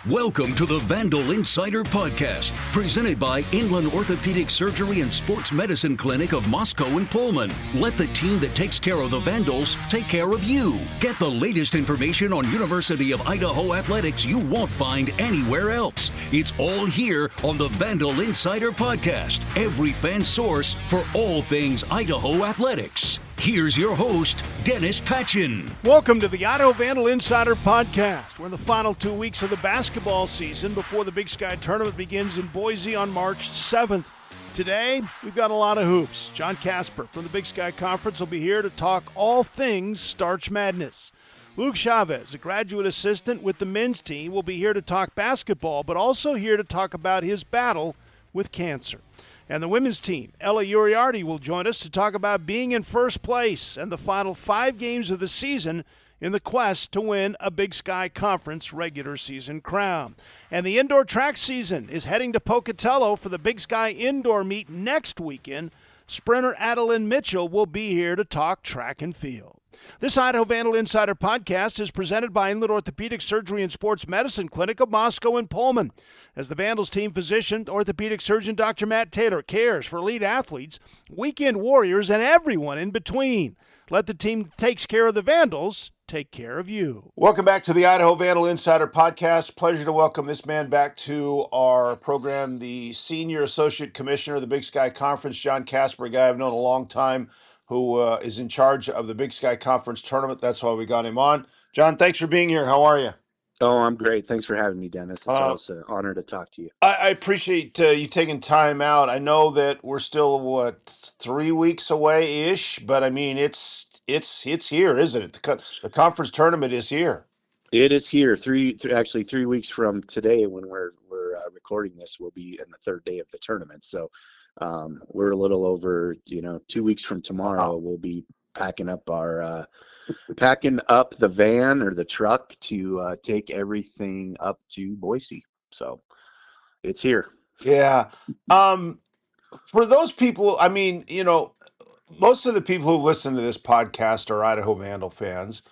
Welcome to the Vandal Insider Podcast, presented by Inland Orthopedic Surgery and Sports Medicine Clinic of Moscow and Pullman. Let the team that takes care of the Vandals take care of you. Get the latest information on University of Idaho athletics you won't find anywhere else. It's all here on the Vandal Insider Podcast, every fan source for all things Idaho athletics. Here's your host, Dennis Patchin. Welcome to the Idaho Vandal Insider Podcast. We're in the final 2 weeks of the basketball season before the Big Sky Tournament begins in Boise on March 7th. Today, we've got a lot of hoops. Jon Kasper from the Big Sky Conference will be here to talk all things Starch Madness. Luke Chavez, a graduate assistant with the men's team, will be here to talk basketball, but also here to talk about his battle with cancer. And the women's team, Uriarte, will join us to talk about being in first place and the final 5 games of the season in the quest to win a Big Sky Conference regular season crown. And the indoor track season is heading to Pocatello for the Big Sky indoor meet next weekend. Sprinter Adelyn Mitchell will be here to talk track and field. This Idaho Vandal Insider Podcast is presented by Inland Orthopedic Surgery and Sports Medicine Clinic of Moscow and Pullman. As the Vandals team physician, orthopedic surgeon Dr. Matt Taylor cares for elite athletes, weekend warriors, and everyone in between. Let the team that takes care of the Vandals take care of you. Welcome back to the Idaho Vandal Insider Podcast. Pleasure to welcome this man back to our program, the Senior Associate Commissioner of the Big Sky Conference, Jon Kasper, a guy I've known a long time, who is in charge of the Big Sky Conference tournament. That's why we got him on. Jon, thanks for being here. How are you? Oh, I'm great. Thanks for having me, Dennis. It's always an honor to talk to you. I appreciate you taking time out. I know that we're still, 3 weeks away-ish, but I mean, it's here, isn't it? The conference tournament is here. It is here. 3 weeks from today, when we're recording this, will be in the third day of the tournament. So we're a little over, 2 weeks from tomorrow. We'll be packing up the van or the truck to take everything up to Boise. So it's here. Yeah. For those people, I mean, most of the people who listen to this podcast are Idaho Vandal fans.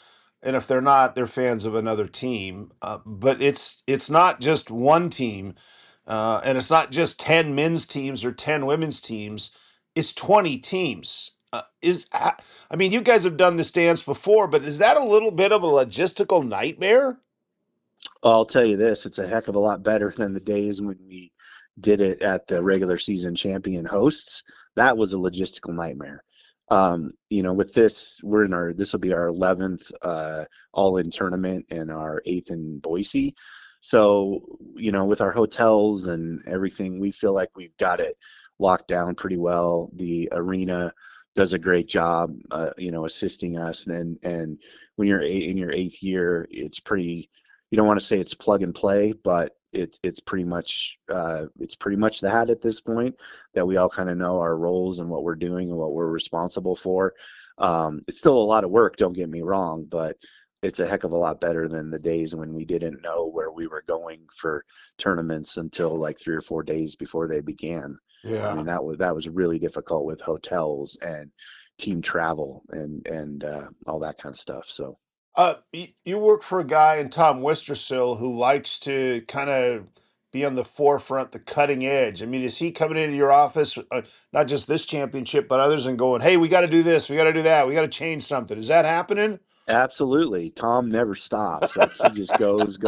And if they're not, they're fans of another team. But it's not just one team. And it's not just 10 men's teams or 10 women's teams. It's 20 teams. You guys have done this dance before, but is that a little bit of a logistical nightmare? I'll tell you this, it's a heck of a lot better than the days when we did it at the regular season champion hosts. That was a logistical nightmare. With this, this will be our 11th all-in tournament and our 8th in Boise. So, with our hotels and everything, we feel like we've got it locked down pretty well. The arena does a great job, assisting us. And when you're in your 8th year, it's pretty, you don't want to say it's plug and play, but it's pretty much that at this point, that we all kind of know our roles and what we're doing and what we're responsible for. It's still a lot of work, don't get me wrong, but it's a heck of a lot better than the days when we didn't know where we were going for tournaments until like 3 or 4 days before they began. Yeah. I mean, that was really difficult with hotels and team travel and all that kind of stuff. So you work for a guy in Tom Wistersill who likes to kind of be on the forefront, the cutting edge. I mean, is he coming into your office, not just this championship, but others, and going, hey, we got to do this, we got to do that, we got to change something? Is that happening? Absolutely. Tom never stops. Like, he just goes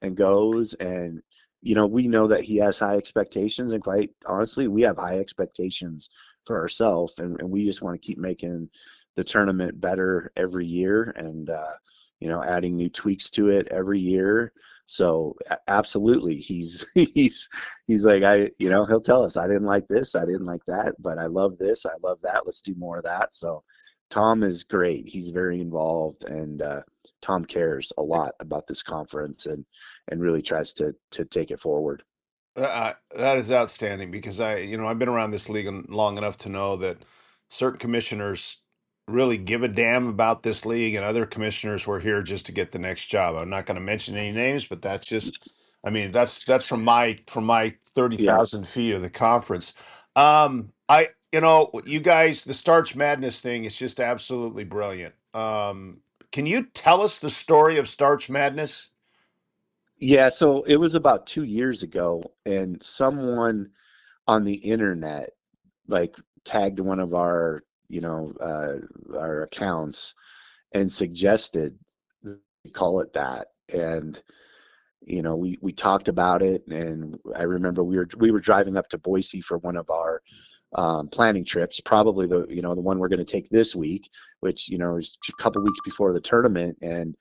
and goes. And, we know that he has high expectations. And quite honestly, we have high expectations for ourselves. And we just want to keep making the tournament better every year and, adding new tweaks to it every year. So absolutely. He's like, he'll tell us, I didn't like this, I didn't like that, but I love this, I love that. Let's do more of that. So Tom is great. He's very involved, and Tom cares a lot about this conference and really tries to take it forward. That is outstanding, because I've been around this league long enough to know that certain commissioners really give a damn about this league, and other commissioners were here just to get the next job. I'm not going to mention any names, but that's just, that's from my 30,000 feet of the conference. You guys, the Starch Madness thing is just absolutely brilliant. Can you tell us the story of Starch Madness? Yeah, so it was about 2 years ago, and someone on the internet like tagged one of our accounts and suggested we call it that. And we talked about it, and I remember we were driving up to Boise for one of our planning trips, probably the one we're going to take this week, which is a couple weeks before the tournament. And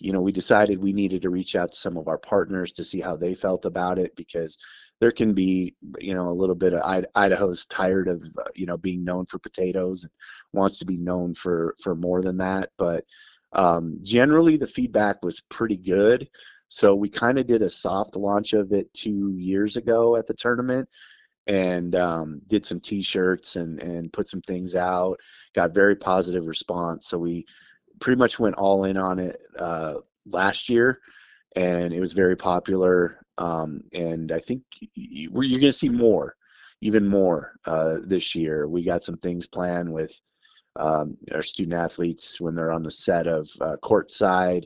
we decided we needed to reach out to some of our partners to see how they felt about it, because there can be, a little bit of Idaho's tired of, being known for potatoes and wants to be known for more than that. But generally, the feedback was pretty good. So we kind of did a soft launch of it 2 years ago at the tournament, and did some T-shirts and put some things out. Got very positive response. So we pretty much went all in on it last year, and it was very popular. And I think you're going to see more, even more this year. We got some things planned with our student athletes when they're on the set of Courtside,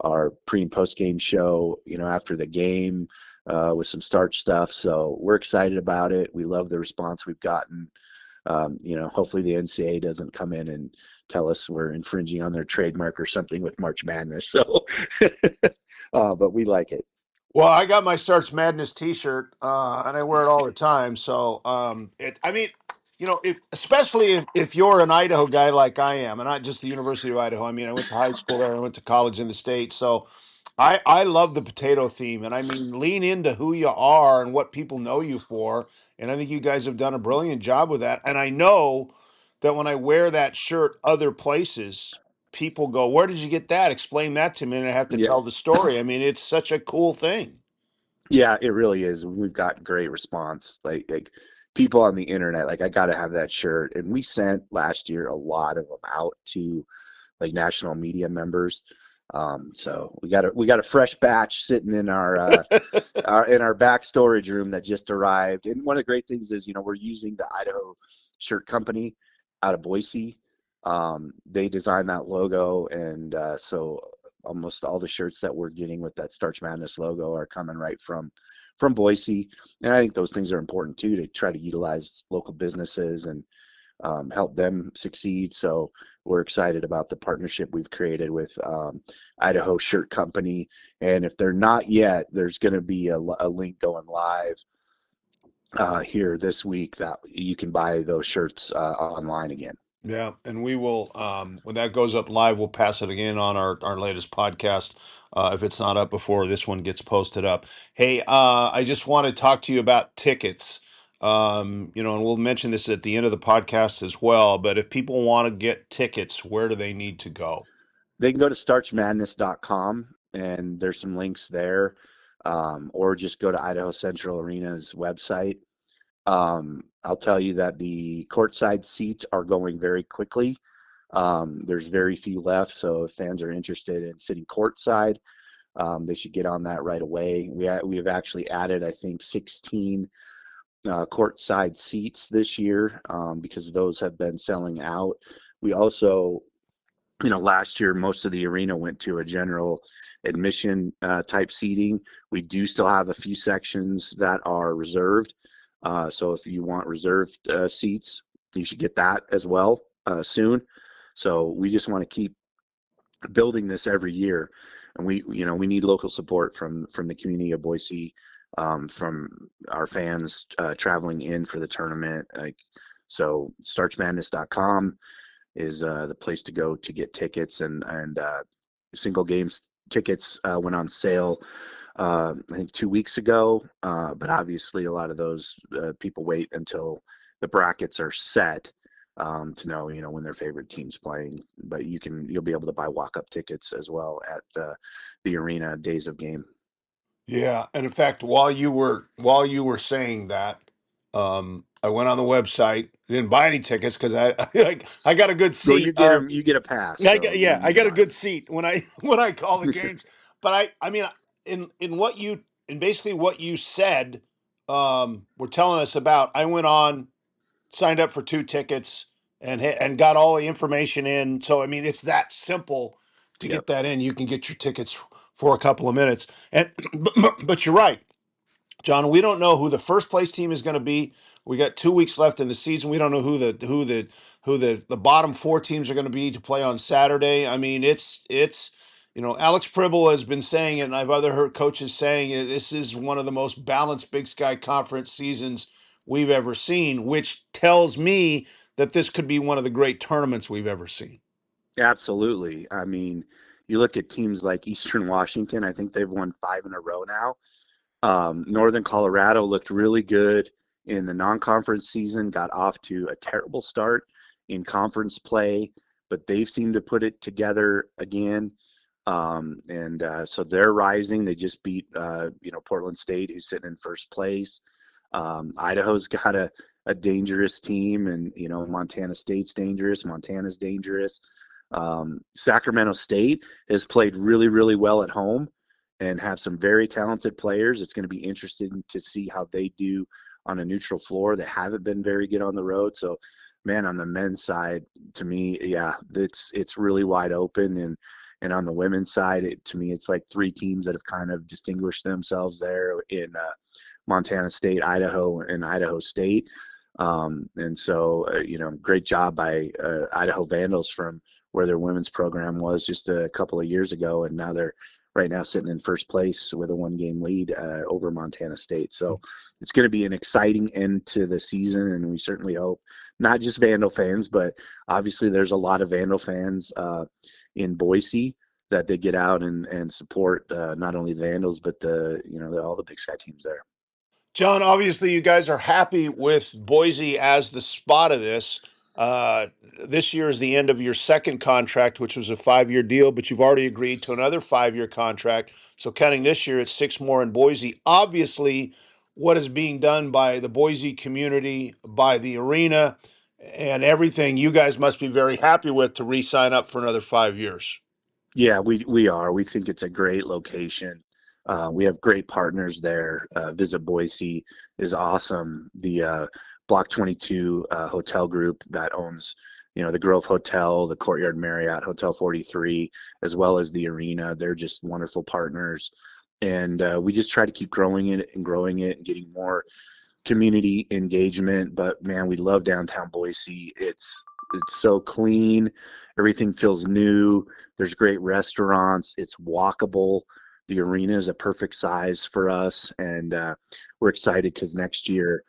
our pre and post game show, after the game, with some Starch stuff. So we're excited about it. We love the response we've gotten. Hopefully the NCAA doesn't come in and tell us we're infringing on their trademark or something with March Madness. So, but we like it. Well, I got my Starch Madness T-shirt, and I wear it all the time. So, I mean, if especially if you're an Idaho guy like I am, and not just the University of Idaho. I mean, I went to high school there, I went to college in the state. So, I love the potato theme, and I mean, lean into who you are and what people know you for. And I think you guys have done a brilliant job with that. And I know that when I wear that shirt other places, people go, "Where did you get that? Explain that to me." And I have to Yeah. tell the story. I mean, it's such a cool thing. Yeah, it really is. We've got great response. Like people on the internet, like, I got to have that shirt. And we sent last year a lot of them out to like national media members. So we got a fresh batch sitting in our back storage room that just arrived. And one of the great things is, we're using the Idaho Shirt Company out of Boise. They designed that logo, and so almost all the shirts that we're getting with that Starch Madness logo are coming right from Boise. And I think those things are important too, to try to utilize local businesses and help them succeed. So we're excited about the partnership we've created with Idaho Shirt Company. And if they're not yet, there's going to be a link going live here this week that you can buy those shirts online again. Yeah, and we will when that goes up live, we'll pass it again on our latest podcast. If it's not up before this one gets posted up. Hey, I just want to talk to you about tickets. And we'll mention this at the end of the podcast as well. But if people want to get tickets, where do they need to go? They can go to starchmadness.com, and there's some links there, or just go to Idaho Central Arena's website. I'll tell you that the courtside seats are going very quickly. There's very few left, so if fans are interested in sitting courtside, they should get on that right away. We have actually added, I think, 16 courtside seats this year, because those have been selling out. We also, last year most of the arena went to a general admission type seating. We do still have a few sections that are reserved. So if you want reserved seats, you should get that as well soon. So we just want to keep building this every year, and we need local support from the community of Boise, from our fans traveling in for the tournament. So starchmadness.com is the place to go to get tickets, and single games tickets went on sale I think 2 weeks ago, but obviously a lot of those people wait until the brackets are set to know when their favorite team's playing. But you'll be able to buy walk-up tickets as well at the arena days of game. Yeah, and in fact, while you were saying that, I went on the website, didn't buy any tickets because I got a good Well, you seat. get them, you get a pass, so I you got a fine. good seat when I when I call the games. But I mean, in what you in basically what you said, were telling us about. I went on, signed up for two tickets, and got all the information in. So I mean, it's that simple to get Yep. that in. You can get your tickets for a couple of minutes. And but you're right, John. We don't know who the first place team is going to be. We got 2 weeks left in the season. We don't know who the bottom four teams are going to be to play on Saturday. I mean, it's Alex Pribble has been saying it, and I've other heard coaches saying it. This is one of the most balanced Big Sky Conference seasons we've ever seen, which tells me that this could be one of the great tournaments we've ever seen. Absolutely. I mean, you look at teams like Eastern Washington. I think they've won 5 in a row now. Northern Colorado looked really good in the non-conference season, got off to a terrible start in conference play, but they've seemed to put it together again. So they're rising. They just beat, Portland State, who's sitting in first place. Idaho's got a dangerous team, and, Montana State's dangerous. Montana's dangerous. Sacramento State has played really, really well at home and have some very talented players. It's going to be interesting to see how they do on a neutral floor. They haven't been very good on the road. So, man, on the men's side, to me, yeah, it's really wide open. And on the women's side, to me, it's like 3 teams that have kind of distinguished themselves there in Montana State, Idaho, and Idaho State. Great job by Idaho Vandals from where their women's program was just a couple of years ago, and now they're right now sitting in first place with a 1-game lead over Montana State. So it's going to be an exciting end to the season, and we certainly hope not just Vandal fans, but obviously there's a lot of Vandal fans in Boise that they get out and support not only the Vandals, but all the Big Sky teams there. John, obviously you guys are happy with Boise as the spot of this. This year is the end of your second contract, which was a 5-year deal, but you've already agreed to another 5-year contract. So counting this year, it's 6 more in Boise. Obviously, what is being done by the Boise community, by the arena, and everything, you guys must be very happy with to re-sign up for another 5 years. Yeah, we are. We think it's a great location. We have great partners there. Visit Boise is awesome. The Block 22 hotel group that owns, the Grove Hotel, the Courtyard Marriott, Hotel 43, as well as the arena. They're just wonderful partners. And we just try to keep growing it and getting more community engagement. But, man, we love downtown Boise. It's so clean. Everything feels new. There's great restaurants. It's walkable. The arena is a perfect size for us, and we're excited because next year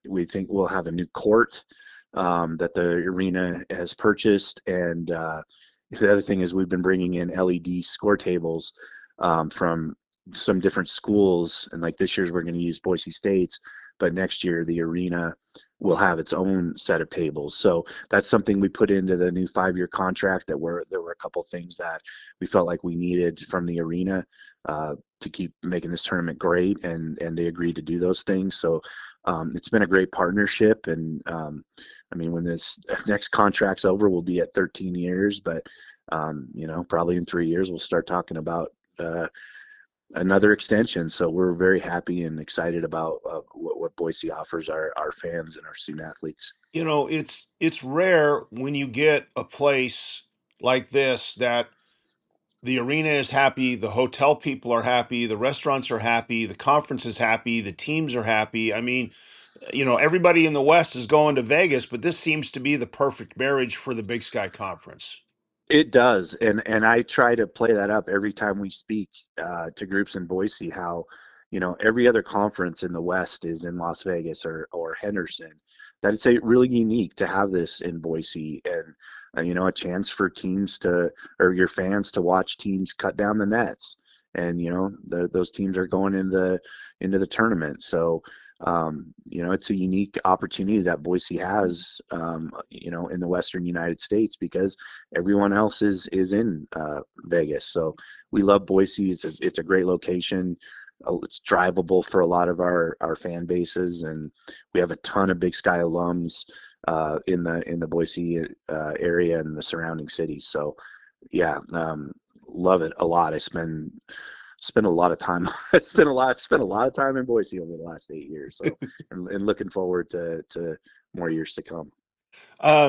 we think we'll have a new court that the arena has purchased. And the other thing is we've been bringing in LED score tables from some different schools, and like this year's we're going to use Boise State's, but next year the arena will have its own set of tables. So that's something we put into the new 5-year contract. There were a couple things that we felt like we needed from the arena to keep making this tournament great, and they agreed to do those things. So it's been a great partnership, and when this next contract's over, we'll be at 13 years, but probably in 3 years we'll start talking about another extension. So we're very happy and excited about what Boise offers our fans and our student athletes. It's rare when you get a place like this that the arena is happy, the hotel people are happy, the restaurants are happy, the conference is happy, the teams are happy. I mean, everybody in the West is going to Vegas, but this seems to be the perfect marriage for the Big Sky Conference. It does, and I try to play that up every time we speak to groups in Boise. How every other conference in the West is in Las Vegas or Henderson. That it's really unique to have this in Boise, and a chance for teams or your fans to watch teams cut down the nets, and those teams are going into the tournament. So it's a unique opportunity that Boise has, in the Western United States, because everyone else is in Vegas. So we love Boise. It's a great location. It's drivable for a lot of our fan bases, and we have a ton of Big Sky alums in the Boise area and the surrounding cities. So yeah, love it a lot. I spent a lot of time. Spent a lot of time in Boise over the last 8 years. So, and looking forward to more years to come.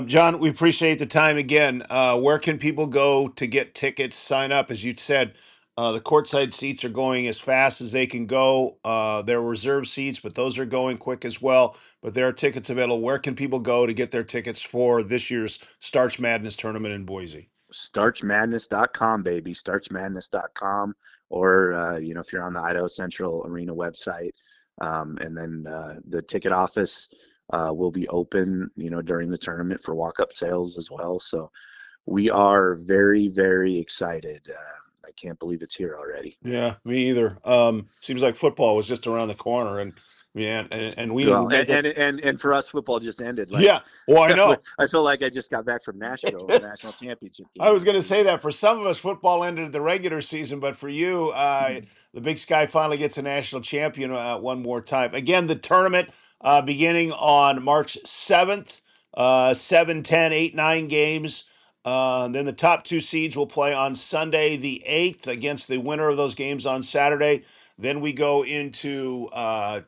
John, we appreciate the time again. Where can people go to get tickets, sign up? As you said, The courtside seats are going as fast as they can go. There are reserve seats, but those are going quick as well. But there are tickets available. Where can people go to get their tickets for this year's Starch Madness tournament in Boise? StarchMadness.com, baby. StarchMadness.com. Or, if you're on the Idaho Central Arena website. And then the ticket office will be open, during the tournament for walk-up sales as well. So we are very, very excited. I can't believe it's here already. Yeah, me either. Seems like football was just around the corner, and man, and we didn't Well, make it. and for us, football just ended. Like, Yeah, well, I know. I feel like I just got back from Nashville, the national championship game. I was going to say that for some of us, football ended the regular season, but for you, the Big Sky finally gets a national champion one more time. Again, the tournament beginning on March 7th, 7, 10, 8, 9 games. Then the top 2 seeds will play on Sunday, the 8th, against the winner of those games on Saturday. Then we go into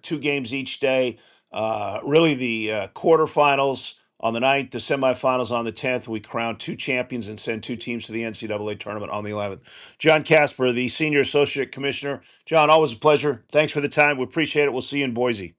2 games each day. Really, the quarterfinals on the 9th, the semifinals on the 10th. We crown 2 champions and send 2 teams to the NCAA tournament on the 11th. Jon Kasper, the Senior Associate Commissioner. John, always a pleasure. Thanks for the time. We appreciate it. We'll see you in Boise.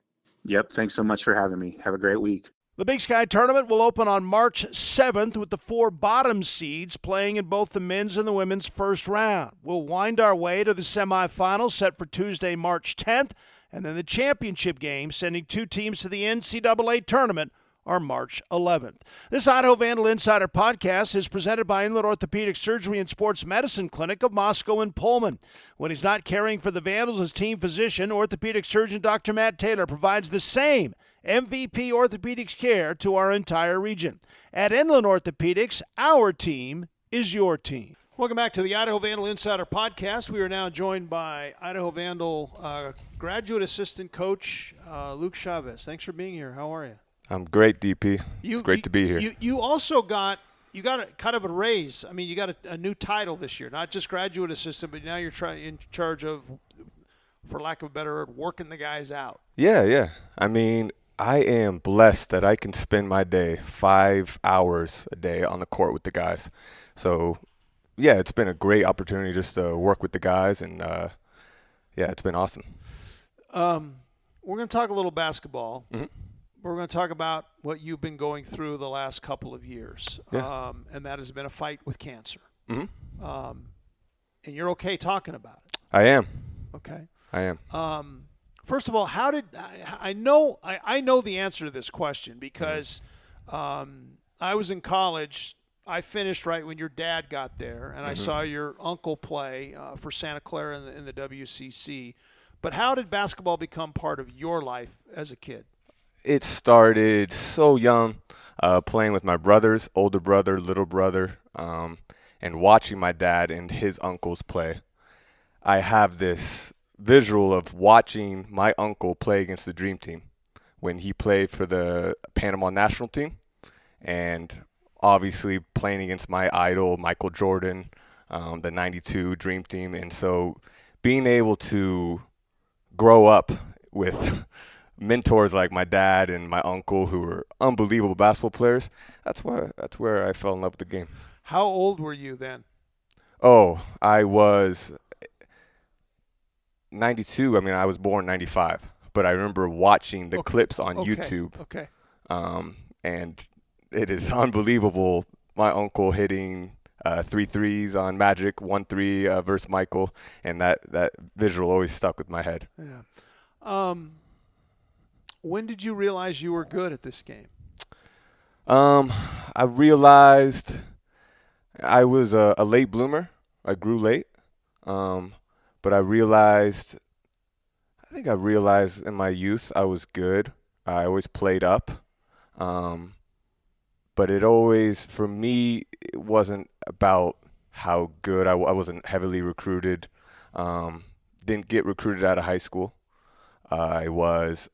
Yep. Thanks so much for having me. Have a great week. The Big Sky Tournament will open on March 7th with the 4 bottom seeds playing in both the men's and the women's first round. We'll wind our way to the semifinals set for Tuesday, March 10th, and then the championship game sending 2 teams to the NCAA tournament are March 11th. This Idaho Vandal Insider podcast is presented by Inland Orthopedic Surgery and Sports Medicine Clinic of Moscow and Pullman. When he's not caring for the Vandals as team physician, orthopedic surgeon Dr. Matt Taylor provides the same MVP orthopedics care to our entire region. At Inland Orthopedics, our team is your team. Welcome back to the Idaho Vandal Insider Podcast. We are now joined by Idaho Vandal graduate assistant coach Luke Chavez. Thanks for being here. How are you? I'm great, DP. It's great to be here. You also got a kind of a raise. I mean, you got a new title this year, not just graduate assistant, but now you're in charge of, for lack of a better word, working the guys out. Yeah. I mean, I am blessed that I can spend my day 5 hours a day on the court with the guys. So, yeah, it's been a great opportunity just to work with the guys, and, it's been awesome. We're going to talk a little basketball. Mm-hmm. We're going to talk about what you've been going through the last couple of years, and that has been a fight with cancer. Mm-hmm. And you're okay talking about it. I am. Okay. I am. First of all, how did I know the answer to this question because I was in college. I finished right when your dad got there, and I saw your uncle play for Santa Clara in the WCC. But how did basketball become part of your life as a kid? It started so young, playing with my brothers, older brother, little brother, and watching my dad and his uncles play. I have this visual of watching my uncle play against the Dream Team when he played for the Panama national team, and obviously playing against my idol, Michael Jordan, the 92 Dream Team. And so being able to grow up with mentors like my dad and my uncle who were unbelievable basketball players, that's where I fell in love with the game. How old were you then? Oh, I was 92. I mean, I was born 95, but I remember watching the clips on YouTube. Okay. And it is unbelievable. My uncle hitting 3 threes on Magic, 1 3 versus Michael, and that visual always stuck with my head. Yeah. When did you realize you were good at this game? I realized I was a late bloomer. I grew late. But I think I realized in my youth I was good. I always played up. But it always, for me, it wasn't about how good. I wasn't heavily recruited. Didn't get recruited out of high school. I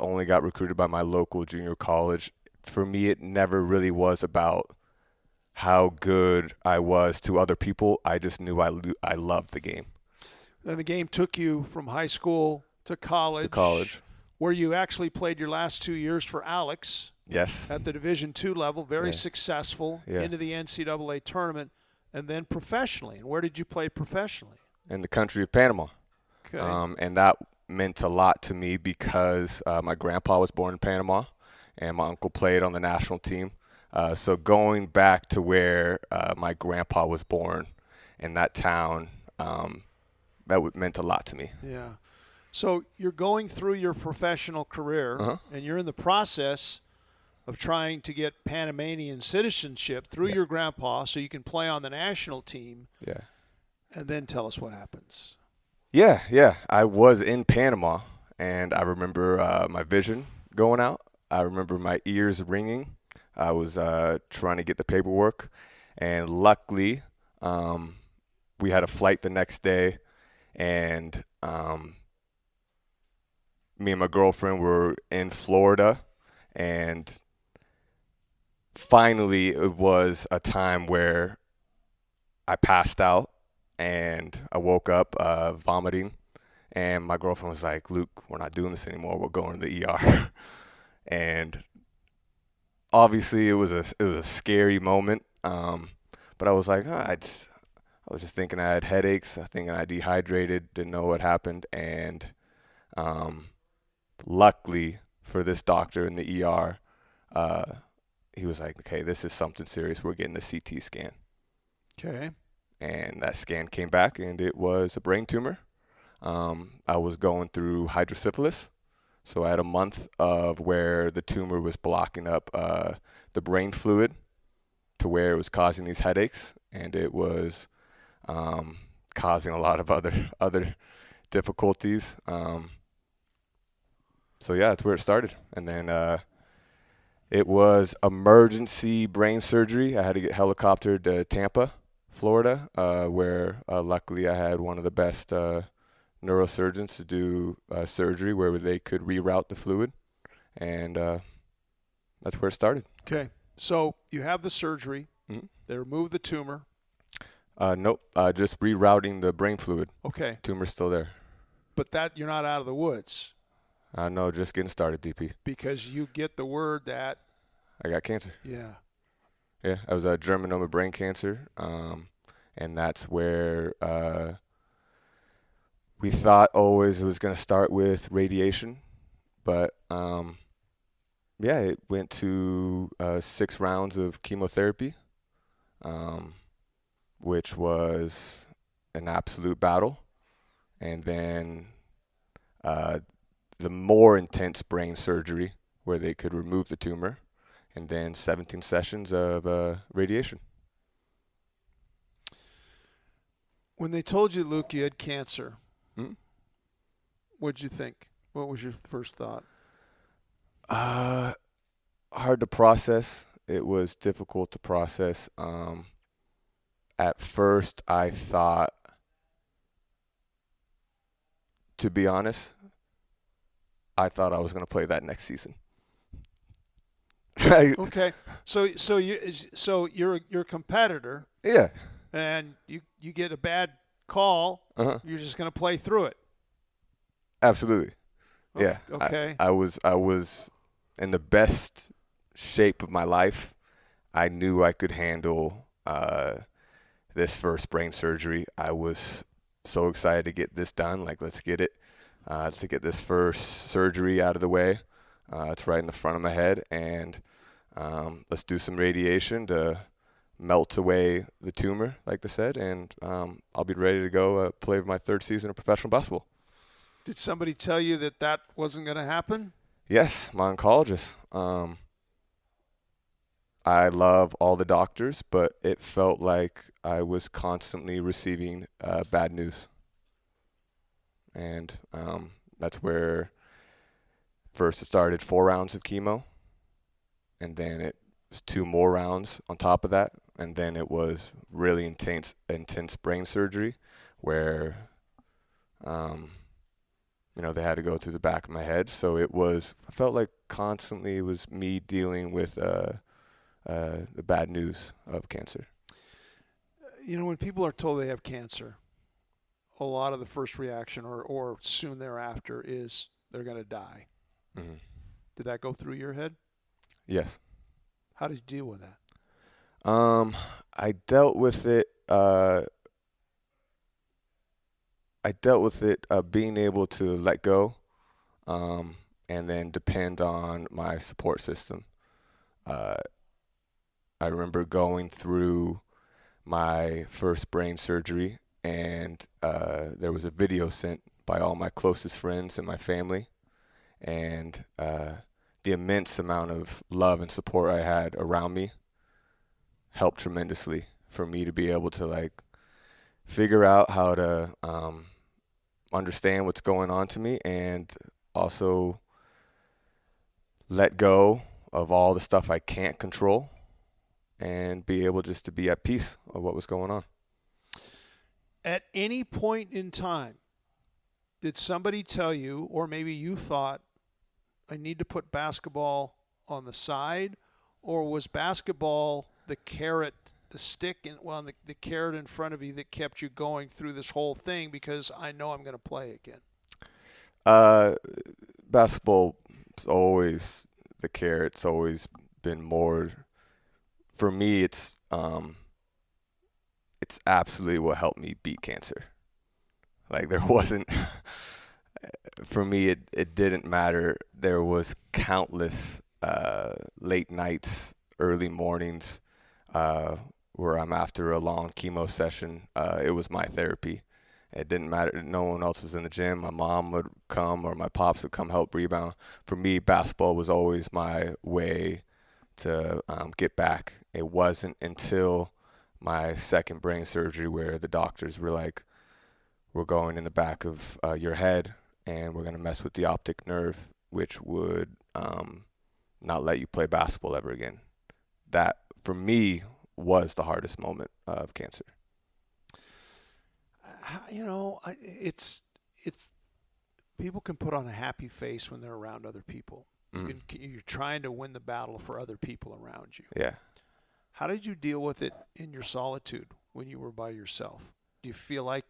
only got recruited by my local junior college. For me, it never really was about how good I was to other people. I just knew I loved the game. And the game took you from high school to college. Where you actually played your last 2 years for Alex. Yes. At the Division II level, very successful, into the NCAA tournament, and then professionally. And where did you play professionally? in the country of Panama. Okay. And that meant a lot to me because my grandpa was born in Panama, and my uncle played on the national team. So going back to where my grandpa was born in that town, that meant a lot to me. Yeah. So you're going through your professional career, and you're in the process of trying to get Panamanian citizenship through your grandpa so you can play on the national team. Yeah. And then tell us what happens. Yeah. I was in Panama, and I remember my vision going out. I remember my ears ringing. I was trying to get the paperwork, and luckily we had a flight the next day, and me and my girlfriend were in Florida, and finally it was a time where I passed out, and I woke up vomiting, and my girlfriend was like, "Luke, we're not doing this anymore. We're going to the ER." And obviously it was a scary moment, but I was like, I was just thinking I had headaches. I was thinking I dehydrated, didn't know what happened, and luckily for this doctor in the ER, he was like, "Okay, this is something serious. We're getting a CT scan." Okay. And that scan came back, and it was a brain tumor. I was going through hydrocephalus, so I had a month of where the tumor was blocking up the brain fluid to where it was causing these headaches, and it was causing a lot of other difficulties. So yeah, that's where it started. And then it was emergency brain surgery. I had to get helicoptered to Tampa, Florida, where luckily I had one of the best neurosurgeons to do surgery where they could reroute the fluid, and that's where it started. Okay. So you have the surgery. Mm-hmm. They remove the tumor. Nope, just rerouting the brain fluid. Okay. Tumor's still there. But that you're not out of the woods. No, just getting started, DP. Because you get the word that I got cancer. Yeah. Yeah, I was a germinoma brain cancer, and that's where we thought always it was going to start with radiation, but yeah, it went to 6 rounds of chemotherapy, which was an absolute battle, and then the more intense brain surgery where they could remove the tumor, and then 17 sessions of radiation. When they told you, Luke, you had cancer, Mm-hmm. what'd you think? What was your first thought? Hard to process. It was difficult to process. At first, I thought, to be honest, I thought I was going to play that next season. Okay, so you're a competitor. Yeah. And you get a bad call. You're just going to play through it. Absolutely. Yeah. Okay. I was in the best shape of my life. I knew I could handle this first brain surgery. I was so excited to get this done. Like, let's get it. To get this first surgery out of the way. It's right in the front of my head, and let's do some radiation to melt away the tumor, like they said, and I'll be ready to go play my 3rd season of professional basketball. Did somebody tell you that wasn't going to happen? Yes, my oncologist. I love all the doctors, but it felt like I was constantly receiving bad news. And that's where first it started 4 rounds of chemo, and then it was 2 more rounds on top of that, and then it was really intense brain surgery where they had to go through the back of my head. So I felt like constantly it was me dealing with the bad news of cancer. When people are told they have cancer, a lot of the first reaction or soon thereafter is they're going to die. Mm-hmm. Did that go through your head? Yes. How did you deal with that? I dealt with it I dealt with it being able to let go, and then depend on my support system. Uh, I remember going through my first brain surgery, and there was a video sent by all my closest friends and my family, and the immense amount of love and support I had around me helped tremendously for me to be able to like figure out how to understand what's going on to me, and also let go of all the stuff I can't control and be able just to be at peace of what was going on. At any point in time, did somebody tell you, or maybe you thought, I need to put basketball on the side, or was basketball the carrot, the stick, the carrot in front of you that kept you going through this whole thing because I know I'm going to play again? Basketball is always the carrot. It's always been more. For me, it's absolutely what helped me beat cancer. Like there wasn't, for me, it didn't matter. There was countless late nights, early mornings, where I'm after a long chemo session. It was my therapy. It didn't matter. No one else was in the gym. My mom would come or my pops would come help rebound. For me, basketball was always my way to get back. It wasn't until my second brain surgery where the doctors were like, we're going in the back of your head and we're going to mess with the optic nerve, which would not let you play basketball ever again. That, for me, was the hardest moment of cancer. It's people can put on a happy face when they're around other people. You're trying to win the battle for other people around you. Yeah. How did you deal with it in your solitude when you were by yourself? Do you feel like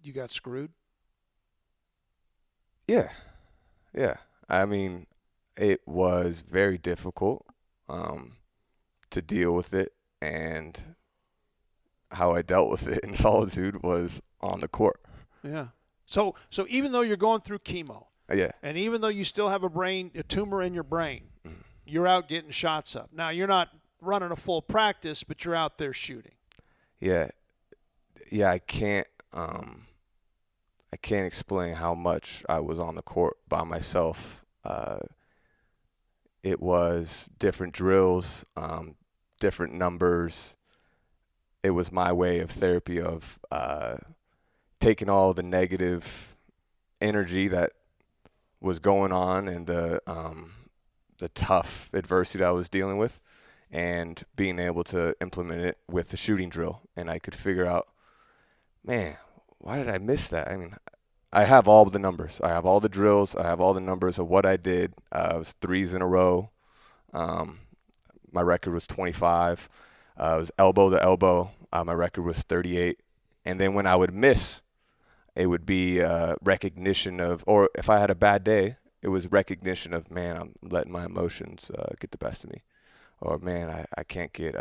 you got screwed? Yeah. I mean, it was very difficult to deal with it, and how I dealt with it in solitude was on the court. Yeah. So even though you're going through chemo, Yeah. and even though you still have a tumor in your brain, you're out getting shots up. Now, you're not running a full practice, but you're out there shooting. Yeah, I can't explain how much I was on the court by myself. It was different drills, different numbers. It was my way of therapy of taking all the negative energy that was going on and the tough adversity that I was dealing with, and being able to implement it with the shooting drill. And I could figure out, man, why did I miss that? I mean, I have all the numbers. I have all the drills. I have all the numbers of what I did. It was threes in a row. My record was 25. It was elbow to elbow. My record was 38. And then when I would miss, it would be recognition of, or if I had a bad day, it was recognition of, man, I'm letting my emotions get the best of me. Or, man, I can't get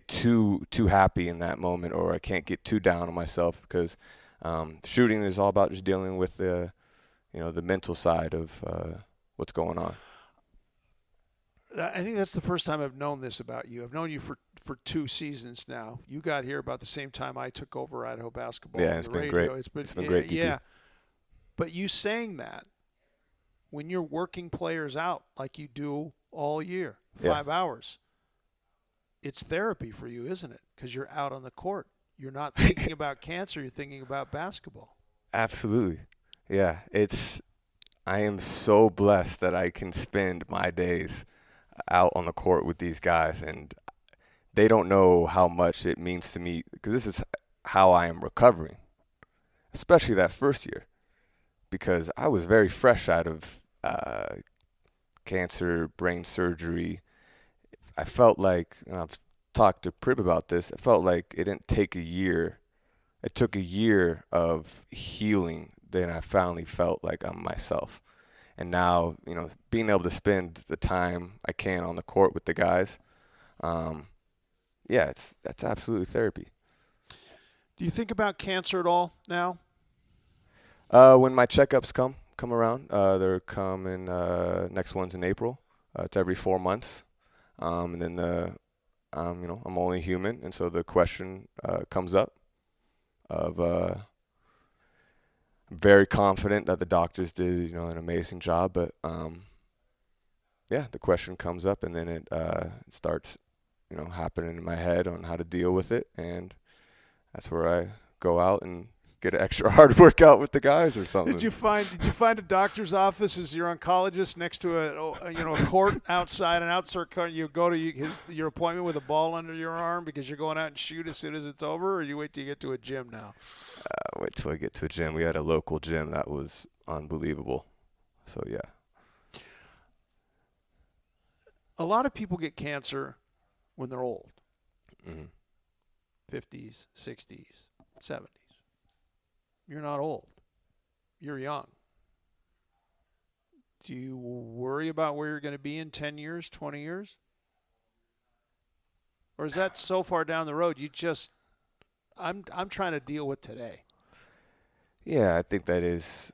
too happy in that moment, or I can't get too down on myself, because shooting is all about just dealing with the mental side of what's going on. I think that's the first time I've known this about you. I've known you for 2 seasons now. You got here about the same time I took over Idaho basketball. Yeah, it's been great. It's been great. Yeah, but you saying that when you're working players out like you do all year, 5 hours, it's therapy for you, isn't it? Because you're out on the court. You're not thinking about cancer. You're thinking about basketball. Absolutely. Yeah, I am so blessed that I can spend my days out on the court with these guys, and they don't know how much it means to me, because this is how I am recovering, especially that first year, because I was very fresh out of cancer, brain surgery. I felt like, and I've talked to Prib about this, I felt like it didn't take a year. It took a year of healing. Then I finally felt like I'm myself. And now, being able to spend the time I can on the court with the guys, that's absolutely therapy. Do you think about cancer at all now? When my checkups come around, they're coming. Next one's in April. It's every 4 months, and then I'm only human, and so the question comes up of I'm very confident that the doctors did an amazing job, but the question comes up, and then it starts happening in my head on how to deal with it, and that's where I go out and get an extra hard workout with the guys or something. Did you find a doctor's office as your oncologist next to a court outside an outside court? You go to your appointment with a ball under your arm because you're going out and shoot as soon as it's over, or you wait till you get to a gym now? Wait till I get to a gym. We had a local gym that was unbelievable. So yeah. A lot of people get cancer when they're old. Mm-hmm. 50s, 60s, 70s. You're not old. You're young. Do you worry about where you're going to be in 10 years, 20 years? Or is that so far down the road I'm trying to deal with today? Yeah, I think that is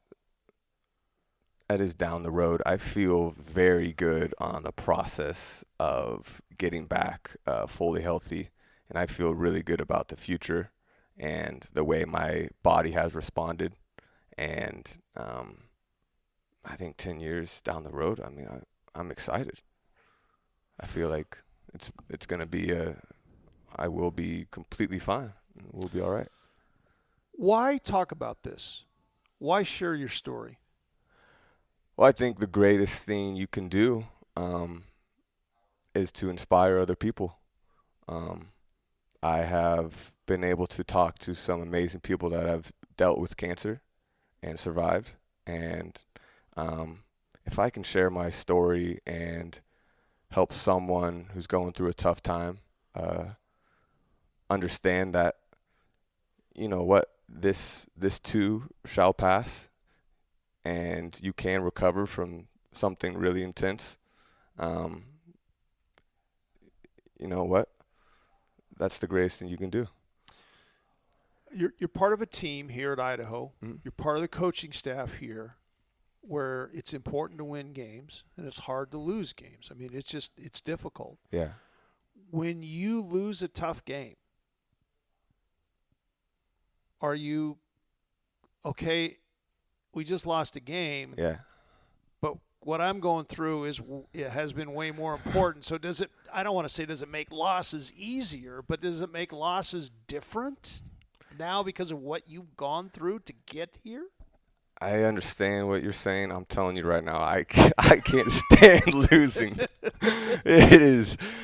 down the road. I feel very good on the process of getting back fully healthy, and I feel really good about the future and the way my body has responded. And I think 10 years down the road, I'm excited. I feel like it's going to be I will be completely fine. We'll be all right. Why talk about this? Why share your story? Well, I think the greatest thing you can do is to inspire other people. I have been able to talk to some amazing people that have dealt with cancer and survived. And if I can share my story and help someone who's going through a tough time understand that, this too shall pass, and you can recover from something really intense. That's the greatest thing you can do. You're part of a team here at Idaho. Mm-hmm. You're part of the coaching staff here, where it's important to win games and it's hard to lose games. It's difficult. Yeah. When you lose a tough game, are you okay? We just lost a game. Yeah. But what I'm going through it has been way more important. So I don't want to say does it make losses easier, but does it make losses different now because of what you've gone through to get here? I understand what you're saying. I'm telling you right now, I can't stand losing. It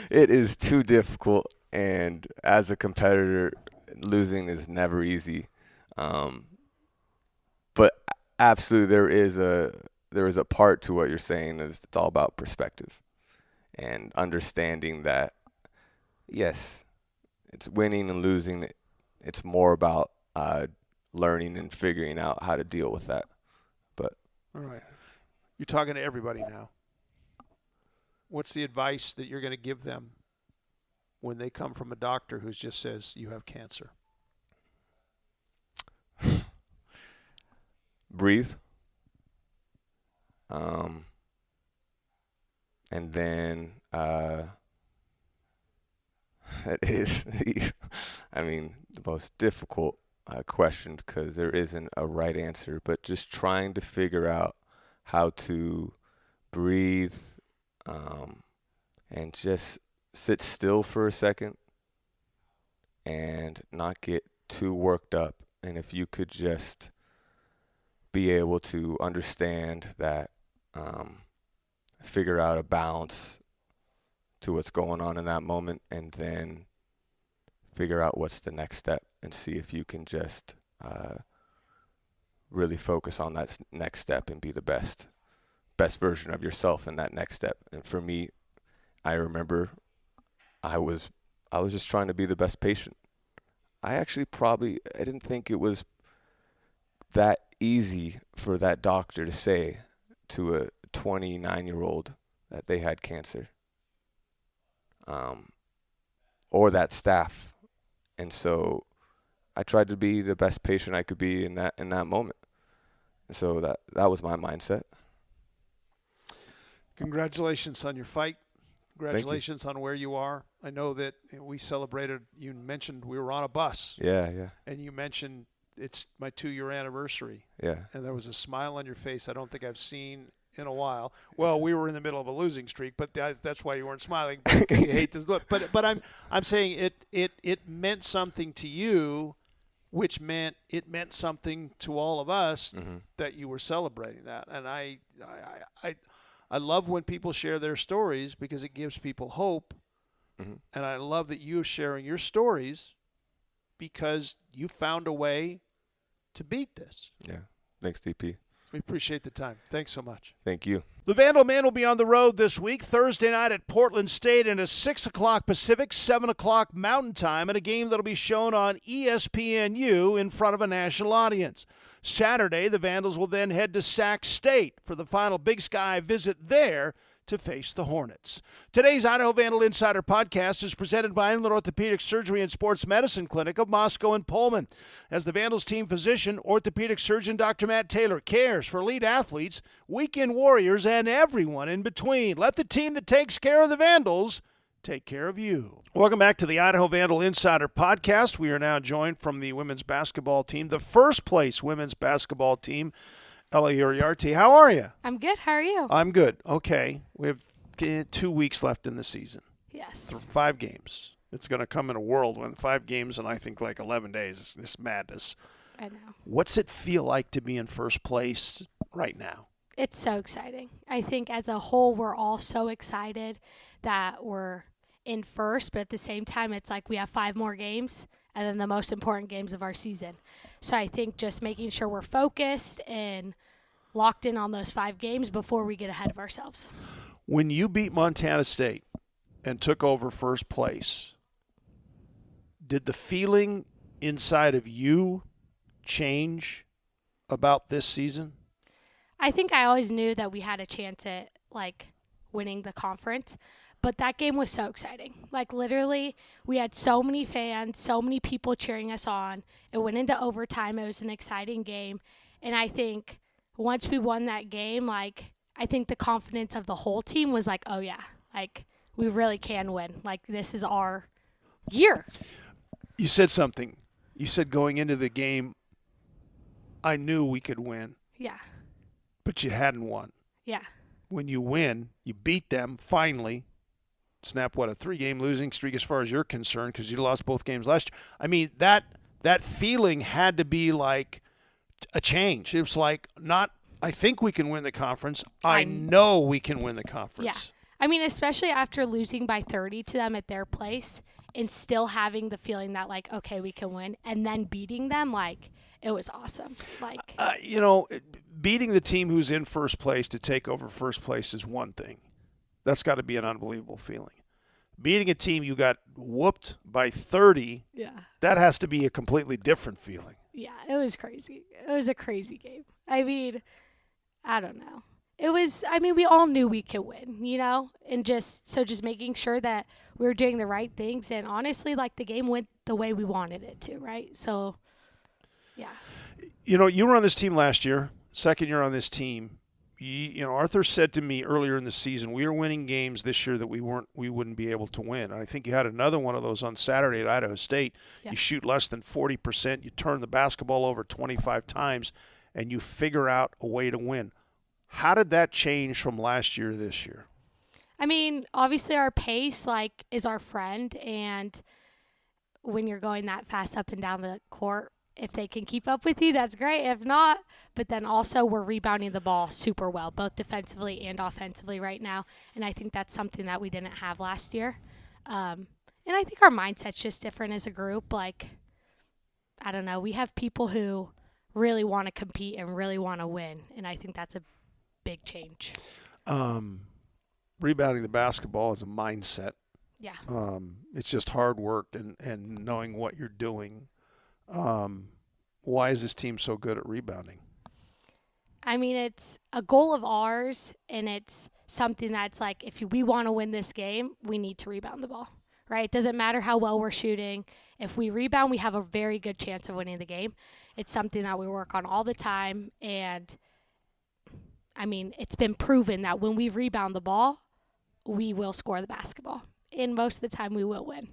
is too difficult, and as a competitor, losing is never easy. But absolutely, there is a part to what you're saying. It's all about perspective and understanding that, yes, it's winning and losing. It's more about learning and figuring out how to deal with that. But all right, you're talking to everybody now. What's the advice that you're going to give them when they come from a doctor who just says you have cancer? Breathe. And then it is the most difficult question, because there isn't a right answer, but just trying to figure out how to breathe and just sit still for a second and not get too worked up. And if you could just be able to understand that, figure out a balance to what's going on in that moment, and then figure out what's the next step, and see if you can just really focus on that next step and be the best version of yourself in that next step. And for me, I remember I was just trying to be the best patient. I didn't think it was that easy for that doctor to say to a 29-year-old that they had cancer, or that staff. And so I tried to be the best patient I could be in that moment. And so that was my mindset. Congratulations on your fight. Congratulations on where you are. I know that we celebrated, you mentioned we were on a bus. Yeah. And you mentioned it's my 2-year anniversary. Yeah. And there was a smile on your face I don't think I've seen in a while. Well, we were in the middle of a losing streak, but that's why you weren't smiling, because you hate this look. But I'm saying it meant something to you, which meant it meant something to all of us that you were celebrating that. And I love when people share their stories because it gives people hope. And I love that you're sharing your stories because you found a way to beat this. Yeah. Thanks, DP. We appreciate the time. Thanks so much. Thank you. The Vandal Man will be on the road this week, Thursday night at Portland State, and at 6 o'clock Pacific, 7 o'clock Mountain Time, in a game that will be shown on ESPNU in front of a national audience. Saturday, the Vandals will then head to Sac State for the final Big Sky visit there to face the Hornets. Today's Idaho Vandal Insider Podcast is presented by Inland Orthopedic Surgery and Sports Medicine Clinic of Moscow and Pullman. As the Vandals team physician, orthopedic surgeon Dr. Matt Taylor cares for elite athletes, weekend warriors, and everyone in between. Let the team that takes care of the Vandals take care of you. Welcome back to the Idaho Vandal Insider Podcast. We are now joined from the women's basketball team, the first place women's basketball team, Uriarte. How are you? I'm good. How are you? I'm good. Okay. We have 2 weeks left in the season. Yes. 5 games. It's going to come in a whirlwind. 5 games in, I think, like 11 days. It's madness. I know. What's it feel like to be in first place right now? It's so exciting. I think as a whole, we're all so excited that we're in first, but at the same time, it's like we have 5 more games and then the most important games of our season. So I think just making sure we're focused and locked in on those 5 games before we get ahead of ourselves. When you beat Montana State and took over first place, did the feeling inside of you change about this season? I think I always knew that we had a chance at, winning the conference. But that game was so exciting. Literally, we had so many fans, so many people cheering us on. It went into overtime. It was an exciting game. And I think once we won that game, I think the confidence of the whole team was oh, yeah, we really can win. This is our year. You said something. You said going into the game, I knew we could win. Yeah. But you hadn't won. Yeah. When you win, you beat them finally. Snap, a 3-game losing streak as far as you're concerned because you lost both games last year. I mean, that feeling had to be like a change. It was not, I think we can win the conference. I know we can win the conference. Yeah. I mean, especially after losing by 30 to them at their place and still having the feeling that, okay, we can win, and then beating them, it was awesome. Beating the team who's in first place to take over first place is one thing. That's got to be an unbelievable feeling. Beating a team you got whooped by 30, that has to be a completely different feeling. Yeah, it was crazy. It was a crazy game. I mean, I don't know. We all knew we could win, and just making sure that we were doing the right things. And honestly, the game went the way we wanted it to, right? So, yeah. You were on this team last year, second year on this team. Arthur said to me earlier in the season, we are winning games this year that we wouldn't be able to win. And I think you had another one of those on Saturday at Idaho State. Yeah. You shoot less than 40%, you turn the basketball over 25 times, and you figure out a way to win. How did that change from last year to this year? I mean, obviously our pace, is our friend, and when you're going that fast up and down the court, if they can keep up with you, that's great. If not, but then also we're rebounding the ball super well, both defensively and offensively right now. And I think that's something that we didn't have last year. And I think our mindset's just different as a group. I don't know. We have people who really want to compete and really want to win. And I think that's a big change. Rebounding the basketball is a mindset. Yeah. It's just hard work and knowing what you're doing. Why is this team so good at rebounding? I mean, it's a goal of ours, and it's something that's if we want to win this game, we need to rebound the ball, right? It doesn't matter how well we're shooting. If we rebound, we have a very good chance of winning the game. It's something that we work on all the time. And, I mean, it's been proven that when we rebound the ball, we will score the basketball. And most of the time, we will win.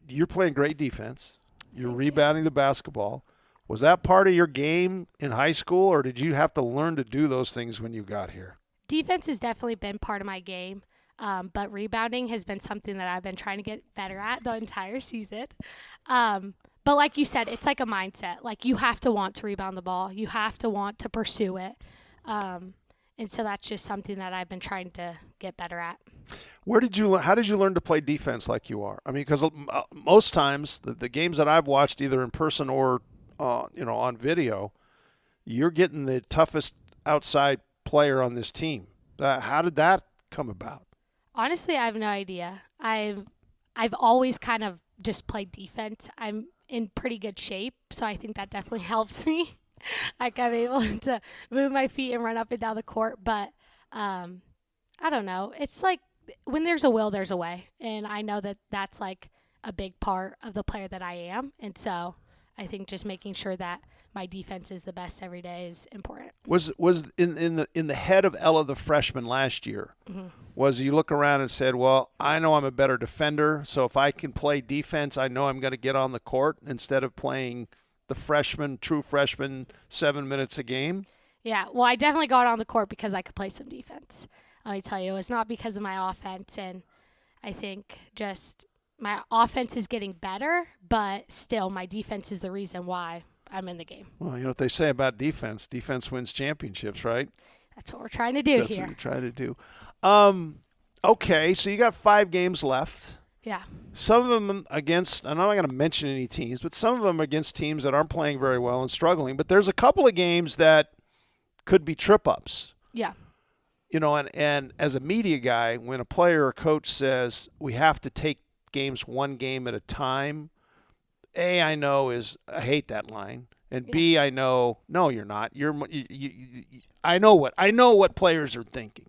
You're playing great defense. You're rebounding the basketball. Was that part of your game in high school, or did you have to learn to do those things when you got here? Defense has definitely been part of my game, but rebounding has been something that I've been trying to get better at the entire season. But like you said, it's like a mindset. Like, you have to want to rebound the ball. You have to want to pursue it. And so that's just something that I've been trying to get better at. How did you learn to play defense like you are? I mean, because most times the games that I've watched, either in person or on video, you're getting the toughest outside player on this team. How did that come about? Honestly, I have no idea. I've always kind of just played defense. I'm in pretty good shape, so I think that definitely helps me. Like, I'm able to move my feet and run up and down the court. But I don't know. It's like when there's a will, there's a way. And I know that that's like a big part of the player that I am. And so I think just making sure that my defense is the best every day is important. Was in the head of Ella, the freshman last year, was you look around and said, well, I know I'm a better defender, so if I can play defense, I know I'm going to get on the court instead of playing the true freshman 7 minutes a game? Yeah, well, I definitely got on the court because I could play some defense. Let me tell you, it was not because of my offense, and I think just my offense is getting better, but still my defense is the reason why I'm in the game. Well, you know what they say about defense. Defense wins championships, right? That's what we're trying to do here. That's what you're trying to do. Okay, so you got 5 games left. Yeah. Some of them against, and I'm not going to mention any teams, but some of them against teams that aren't playing very well and struggling. But there's a couple of games that could be trip-ups. Yeah. You know, and as a media guy, when a player or coach says we have to take games one game at a time, A, I hate that line, and B, I know, no, you're not. I know what players are thinking.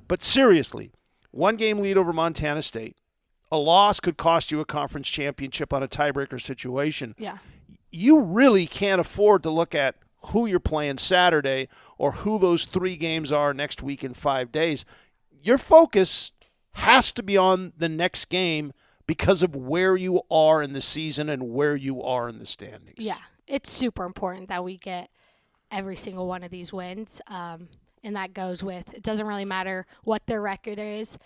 But seriously, 1 game lead over Montana State. A loss could cost you a conference championship on a tiebreaker situation. Yeah. You really can't afford to look at who you're playing Saturday or who those 3 games are next week in 5 days. Your focus has to be on the next game because of where you are in the season and where you are in the standings. Yeah, it's super important that we get every single one of these wins. And that goes with, it doesn't really matter what their record is.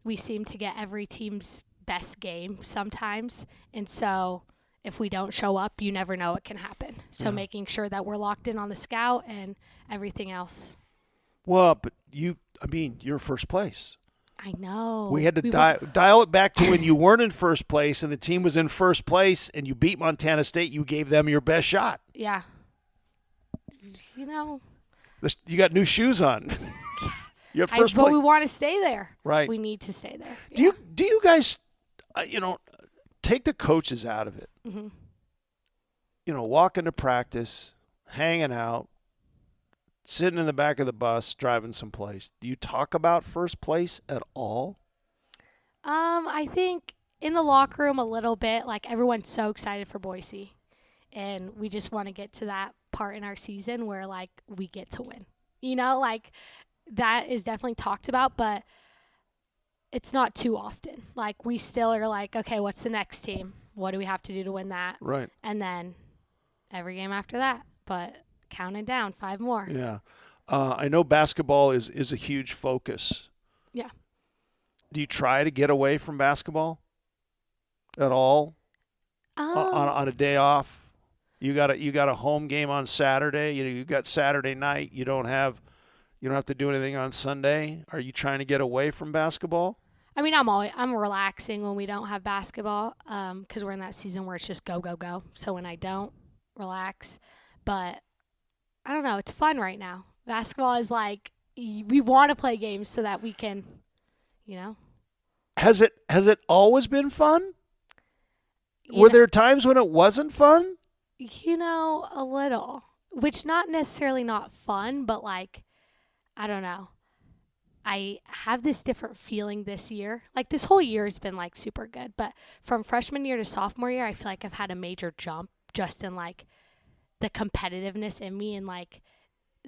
We seem to get every team's best game sometimes. And so if we don't show up, you never know what can happen. So making sure that we're locked in on the scout and everything else. Well, but you're first place. I know. We had to dial it back to when you weren't in first place and the team was in first place and you beat Montana State. You gave them your best shot. Yeah. You know. You got new shoes on. You're at first but place. we want to stay there. Right. We need to stay there. Do you guys, take the coaches out of it? Walking to practice, hanging out, sitting in the back of the bus, driving someplace. Do you talk about first place at all? I think in the locker room a little bit. Like, everyone's so excited for Boise, and we just want to get to that part in our season where, like, we get to win. That is definitely talked about, but it's not too often. Like, we still are like, okay, what's the next team? What do we have to do to win that? Right. And then every game after that, but counting down 5 more. Yeah. I know basketball is a huge focus. Yeah. Do you try to get away from basketball at all on a day off? You got a home game on Saturday. You got Saturday night. You don't have to do anything on Sunday. Are you trying to get away from basketball? I mean, I'm relaxing when we don't have basketball because we're in that season where it's just go, go, go. So when I don't, relax. But I don't know. It's fun right now. Basketball is like, we want to play games so that we can, Has it always been fun? Were there times when it wasn't fun? A little. Which not necessarily not fun, but like, I don't know. I have this different feeling this year. Like, this whole year has been, like, super good. But from freshman year to sophomore year, I feel like I've had a major jump just in, like, the competitiveness in me and, like,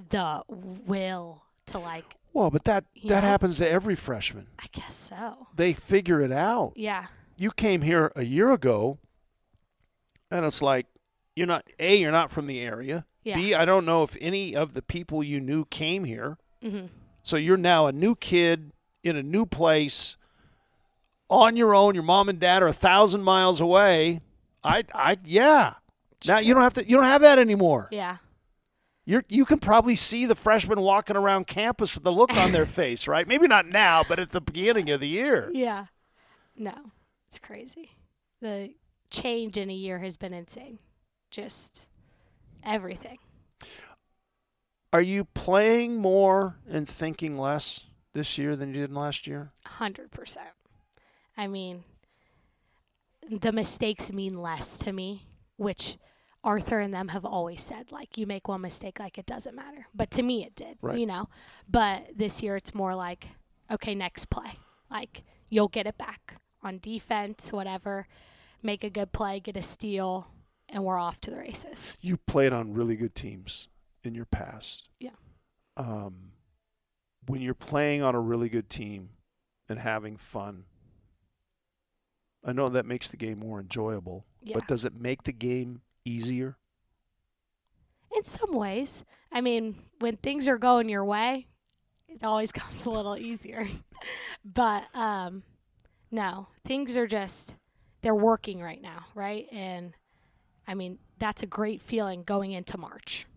the will to, like. Well, but that know? happens to every freshman. I guess so. They figure it out. Yeah. You came here a year ago, and it's like, you're not from the area. Yeah. B, I don't know if any of the people you knew came here. Mm-hmm. So you're now a new kid in a new place on your own. Your mom and dad are 1,000 miles away. Yeah. Now you don't have that anymore. Yeah. You can probably see the freshmen walking around campus with the look on their face, right? Maybe not now, but at the beginning of the year. Yeah. No, it's crazy. The change in a year has been insane. Just everything. Are you playing more and thinking less this year than you did last year? 100%. I mean, the mistakes mean less to me, which Arthur and them have always said, like, you make one mistake, like, it doesn't matter. But to me, it did, right. But this year, it's more like, okay, next play. Like, you'll get it back on defense, whatever. Make a good play, get a steal, and we're off to the races. You played on really good teams in your past. Yeah. When you're playing on a really good team and having fun, I know that makes the game more enjoyable, but does it make the game easier? In some ways. I mean, when things are going your way, it always comes a little easier. But, no, things are just, they're working right now, right? And, I mean, that's a great feeling going into March.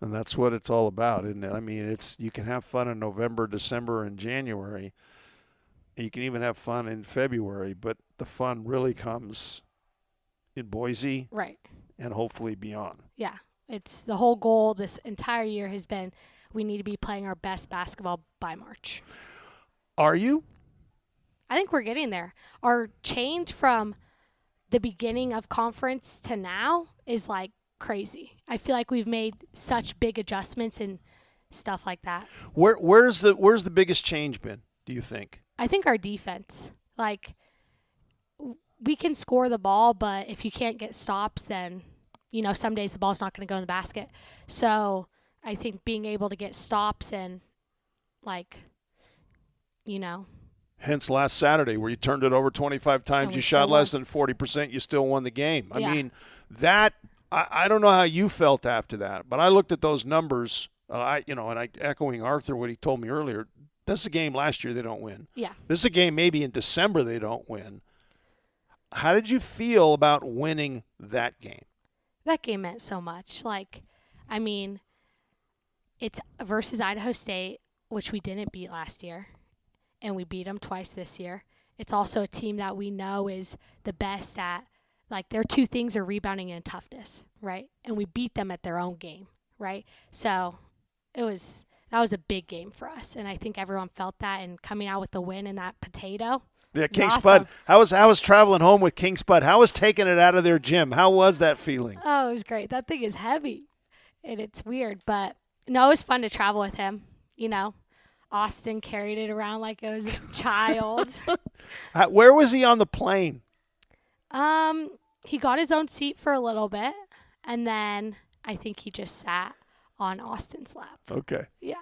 And that's what it's all about, isn't it? I mean, you can have fun in November, December, and January. You can even have fun in February, but the fun really comes in Boise, right, and hopefully beyond. Yeah, it's the whole goal this entire year has been we need to be playing our best basketball by March. Are you? I think we're getting there. Our change from the beginning of conference to now is like crazy. I feel like we've made such big adjustments and stuff like that. Where's the biggest change been, do you think? I think our defense. Like, we can score the ball, but if you can't get stops, then, some days the ball's not going to go in the basket. So I think being able to get stops and, Hence last Saturday where you turned it over 25 times, you shot less than 40%, you still won the game. I mean, that I don't know how you felt after that, but I looked at those numbers, and I echoing Arthur what he told me earlier. This is a game last year they don't win. Yeah. This is a game maybe in December they don't win. How did you feel about winning that game? That game meant so much. It's versus Idaho State, which we didn't beat last year, and we beat them twice this year. It's also a team that we know is the best at, their two things are rebounding and toughness, right? And we beat them at their own game, right? So that was a big game for us, and I think everyone felt that, and coming out with the win in that potato. Yeah, King awesome. Spud. How was traveling home with King Spud? How was taking it out of their gym? How was that feeling? Oh, it was great. That thing is heavy, and it's weird, but no, it was fun to travel with him. Austin carried it around like it was a child. Where was he on the plane? He got his own seat for a little bit, and then I think he just sat on Austin's lap. Okay. Yeah.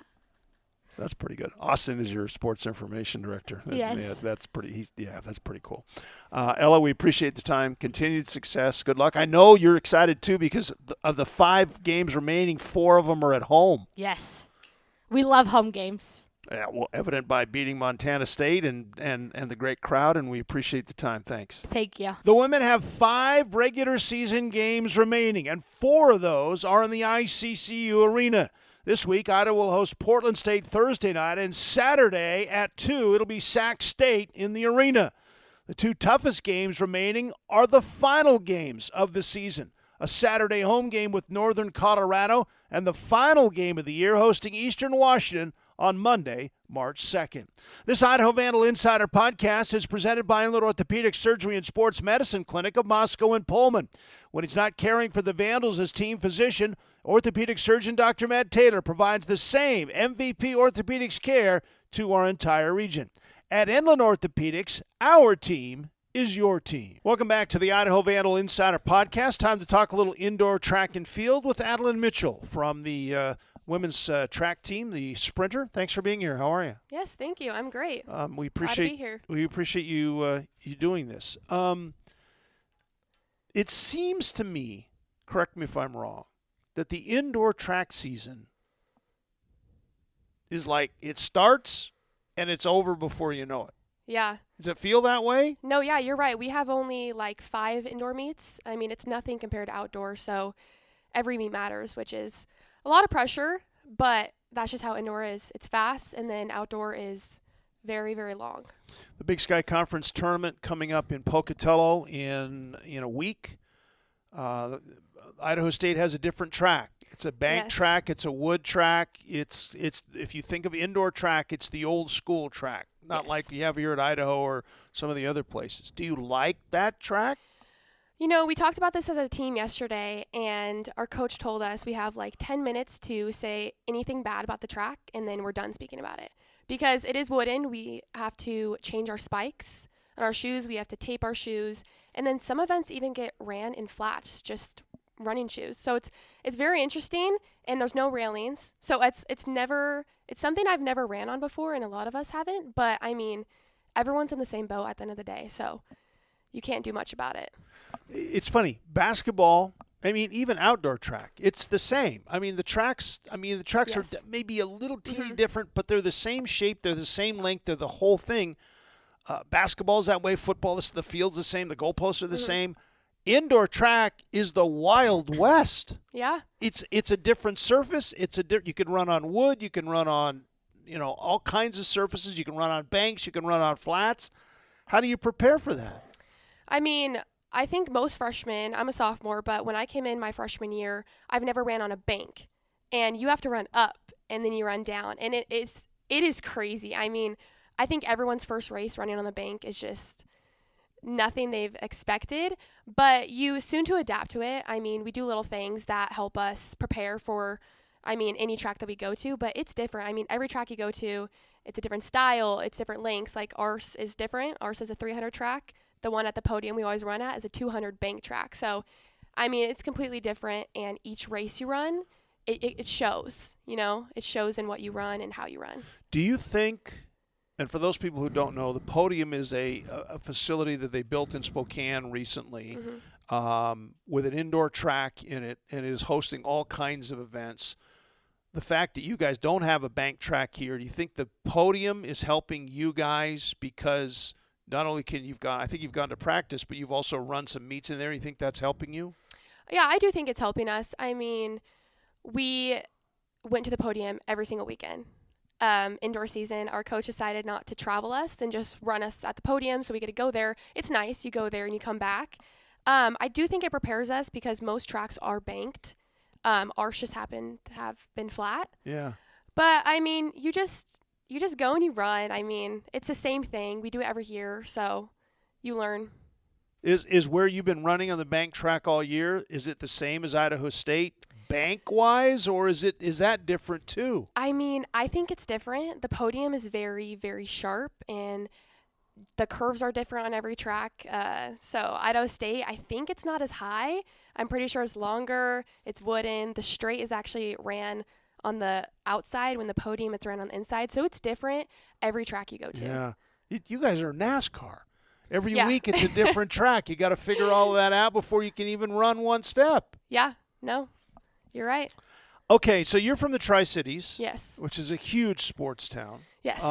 That's pretty good. Austin is your sports information director. Yes. Yeah, that's pretty cool. Ella, we appreciate the time. Continued success. Good luck. I know you're excited too because of the 5 games remaining, 4 of them are at home. Yes. We love home games. Yeah, well, evident by beating Montana State and the great crowd, and we appreciate the time. Thanks. Thank you. The women have 5 regular season games remaining, and 4 of those are in the ICCU arena. This week, Idaho will host Portland State Thursday night, and Saturday at 2, it'll be Sac State in the arena. The 2 toughest games remaining are the final games of the season. A Saturday home game with Northern Colorado, and the final game of the year hosting Eastern Washington on Monday, March 2nd. This Idaho Vandal Insider podcast is presented by Inland Orthopedic Surgery and Sports Medicine Clinic of Moscow and Pullman. When he's not caring for the Vandals as team physician, orthopedic surgeon Dr. Matt Taylor provides the same MVP orthopedics care to our entire region. At Inland Orthopedics, our team is your team. Welcome back to the Idaho Vandal Insider Podcast. Time to talk a little indoor track and field with Adelyn Mitchell from the women's track team, the sprinter. Thanks for being here. How are you? Yes, thank you. I'm great. We appreciate Glad to be here. We appreciate you doing this. It seems to me, correct me if I'm wrong, that the indoor track season is like it starts and it's over before you know it. Yeah. Does it feel that way? No, yeah, you're right. We have only like 5 indoor meets. I mean, it's nothing compared to outdoor, so every meet matters, which is a lot of pressure, but that's just how indoor is. It's fast, and then outdoor is very, very long. The Big Sky Conference tournament coming up in Pocatello in a week. Idaho State has a different track. It's a bank track. It's a wood track. It's if you think of indoor track, it's the old school track, not like you have here at Idaho or some of the other places. Do you like that track? You know, we talked about this as a team yesterday, and our coach told us we have like 10 minutes to say anything bad about the track, and then we're done speaking about it. Because it is wooden, we have to change our spikes on our shoes. We have to tape our shoes, and then some events even get ran in flats, just running shoes. So it's very interesting, and there's no railings. So it's something I've never ran on before, and a lot of us haven't. But I mean, everyone's in the same boat at the end of the day, so you can't do much about it. It's funny, basketball. I mean, even outdoor track, it's the same. I mean, the tracks are maybe a little teeny different, but they're the same shape, they're the same length, they're the whole thing. Basketball's that way. Football, the field's the same, the goalposts are the same. Indoor track is the Wild West. Yeah. It's a different surface. You can run on wood. You can run on, all kinds of surfaces. You can run on banks. You can run on flats. How do you prepare for that? I mean, I think most freshmen, I'm a sophomore, but when I came in my freshman year, I've never ran on a bank. And you have to run up, and then you run down. And it is crazy. I mean, I think everyone's first race running on the bank is just nothing they've expected, but you soon to adapt to it. I mean, we do little things that help us prepare for, any track that we go to, but it's different. I mean, every track you go to, it's a different style, it's different lengths. Like ours is different. Ours is a 300 track. The one at the podium we always run at is a 200 bank track. So, I mean, it's completely different, and each race you run, it shows, it shows in what you run and how you run. Do you think, and for those people who don't know, the podium is a facility that they built in Spokane recently with an indoor track in it, and it is hosting all kinds of events. The fact that you guys don't have a bank track here, do you think the podium is helping you guys because not only I think you've gone to practice, but you've also run some meets in there. You think that's helping you? Yeah, I do think it's helping us. I mean, we went to the podium every single weekend. Indoor season, our coach decided not to travel us and just run us at the podium, so we get to go there. It's nice. You go there and you come back. I do think it prepares us because most tracks are banked. Ours just happened to have been flat. Yeah. But, I mean, you just go and you run. I mean, it's the same thing. We do it every year, so you learn. Is where you've been running on the bank track all year, is it the same as Idaho State bank-wise, or is that different too? I mean, I think it's different. The podium is very, very sharp, and the curves are different on every track. So Idaho State, I think it's not as high. I'm pretty sure it's longer. It's wooden. The straight is actually ran on the outside. When the podium, it's ran on the inside. So it's different every track you go to. Yeah. You guys are NASCAR. Every week it's a different track. You got to figure all of that out before you can even run one step. Yeah. No, you're right. Okay, so you're from the Tri-Cities. Yes. Which is a huge sports town. Yes.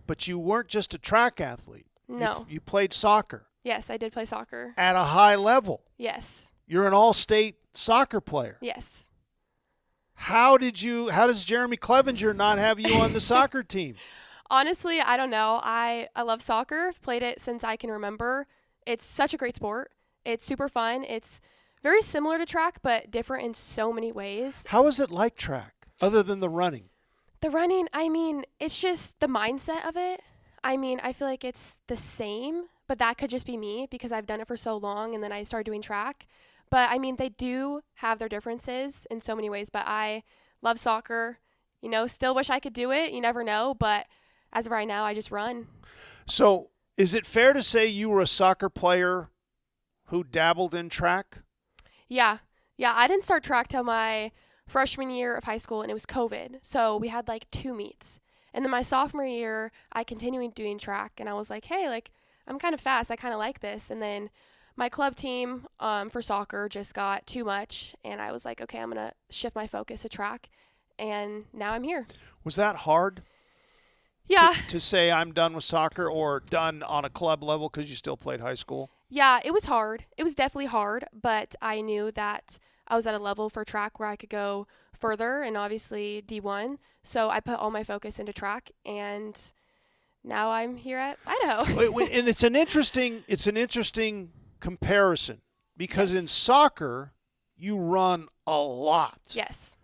But you weren't just a track athlete. No. You played soccer. Yes, I did play soccer. At a high level. Yes. You're an all-state soccer player. Yes. How does Jeremy Clevenger not have you on the soccer team? Honestly, I don't know. I love soccer. I've played it since I can remember. It's such a great sport. It's super fun. It's very similar to track, but different in so many ways. How is it like track, other than the running? The running, I mean, it's just the mindset of it. I mean, I feel like it's the same, but that could just be me because I've done it for so long and then I started doing track. But, I mean, they do have their differences in so many ways, but I love soccer. Still wish I could do it. You never know, but as of right now, I just run. So is it fair to say you were a soccer player who dabbled in track? Yeah. Yeah, I didn't start track till my freshman year of high school, and it was COVID. So we had like 2 meets. And then my sophomore year, I continued doing track, and I was like, hey, like, I'm kind of fast. I kind of like this. And then my club team for soccer just got too much, and I was like, okay, I'm going to shift my focus to track, and now I'm here. Was that hard? Yeah. To say I'm done with soccer or done on a club level because you still played high school? Yeah, it was hard. It was definitely hard, but I knew that I was at a level for track where I could go further, and obviously D1. So I put all my focus into track, and now I'm here at Idaho. And it's an interesting comparison because in soccer you run a lot. Yes.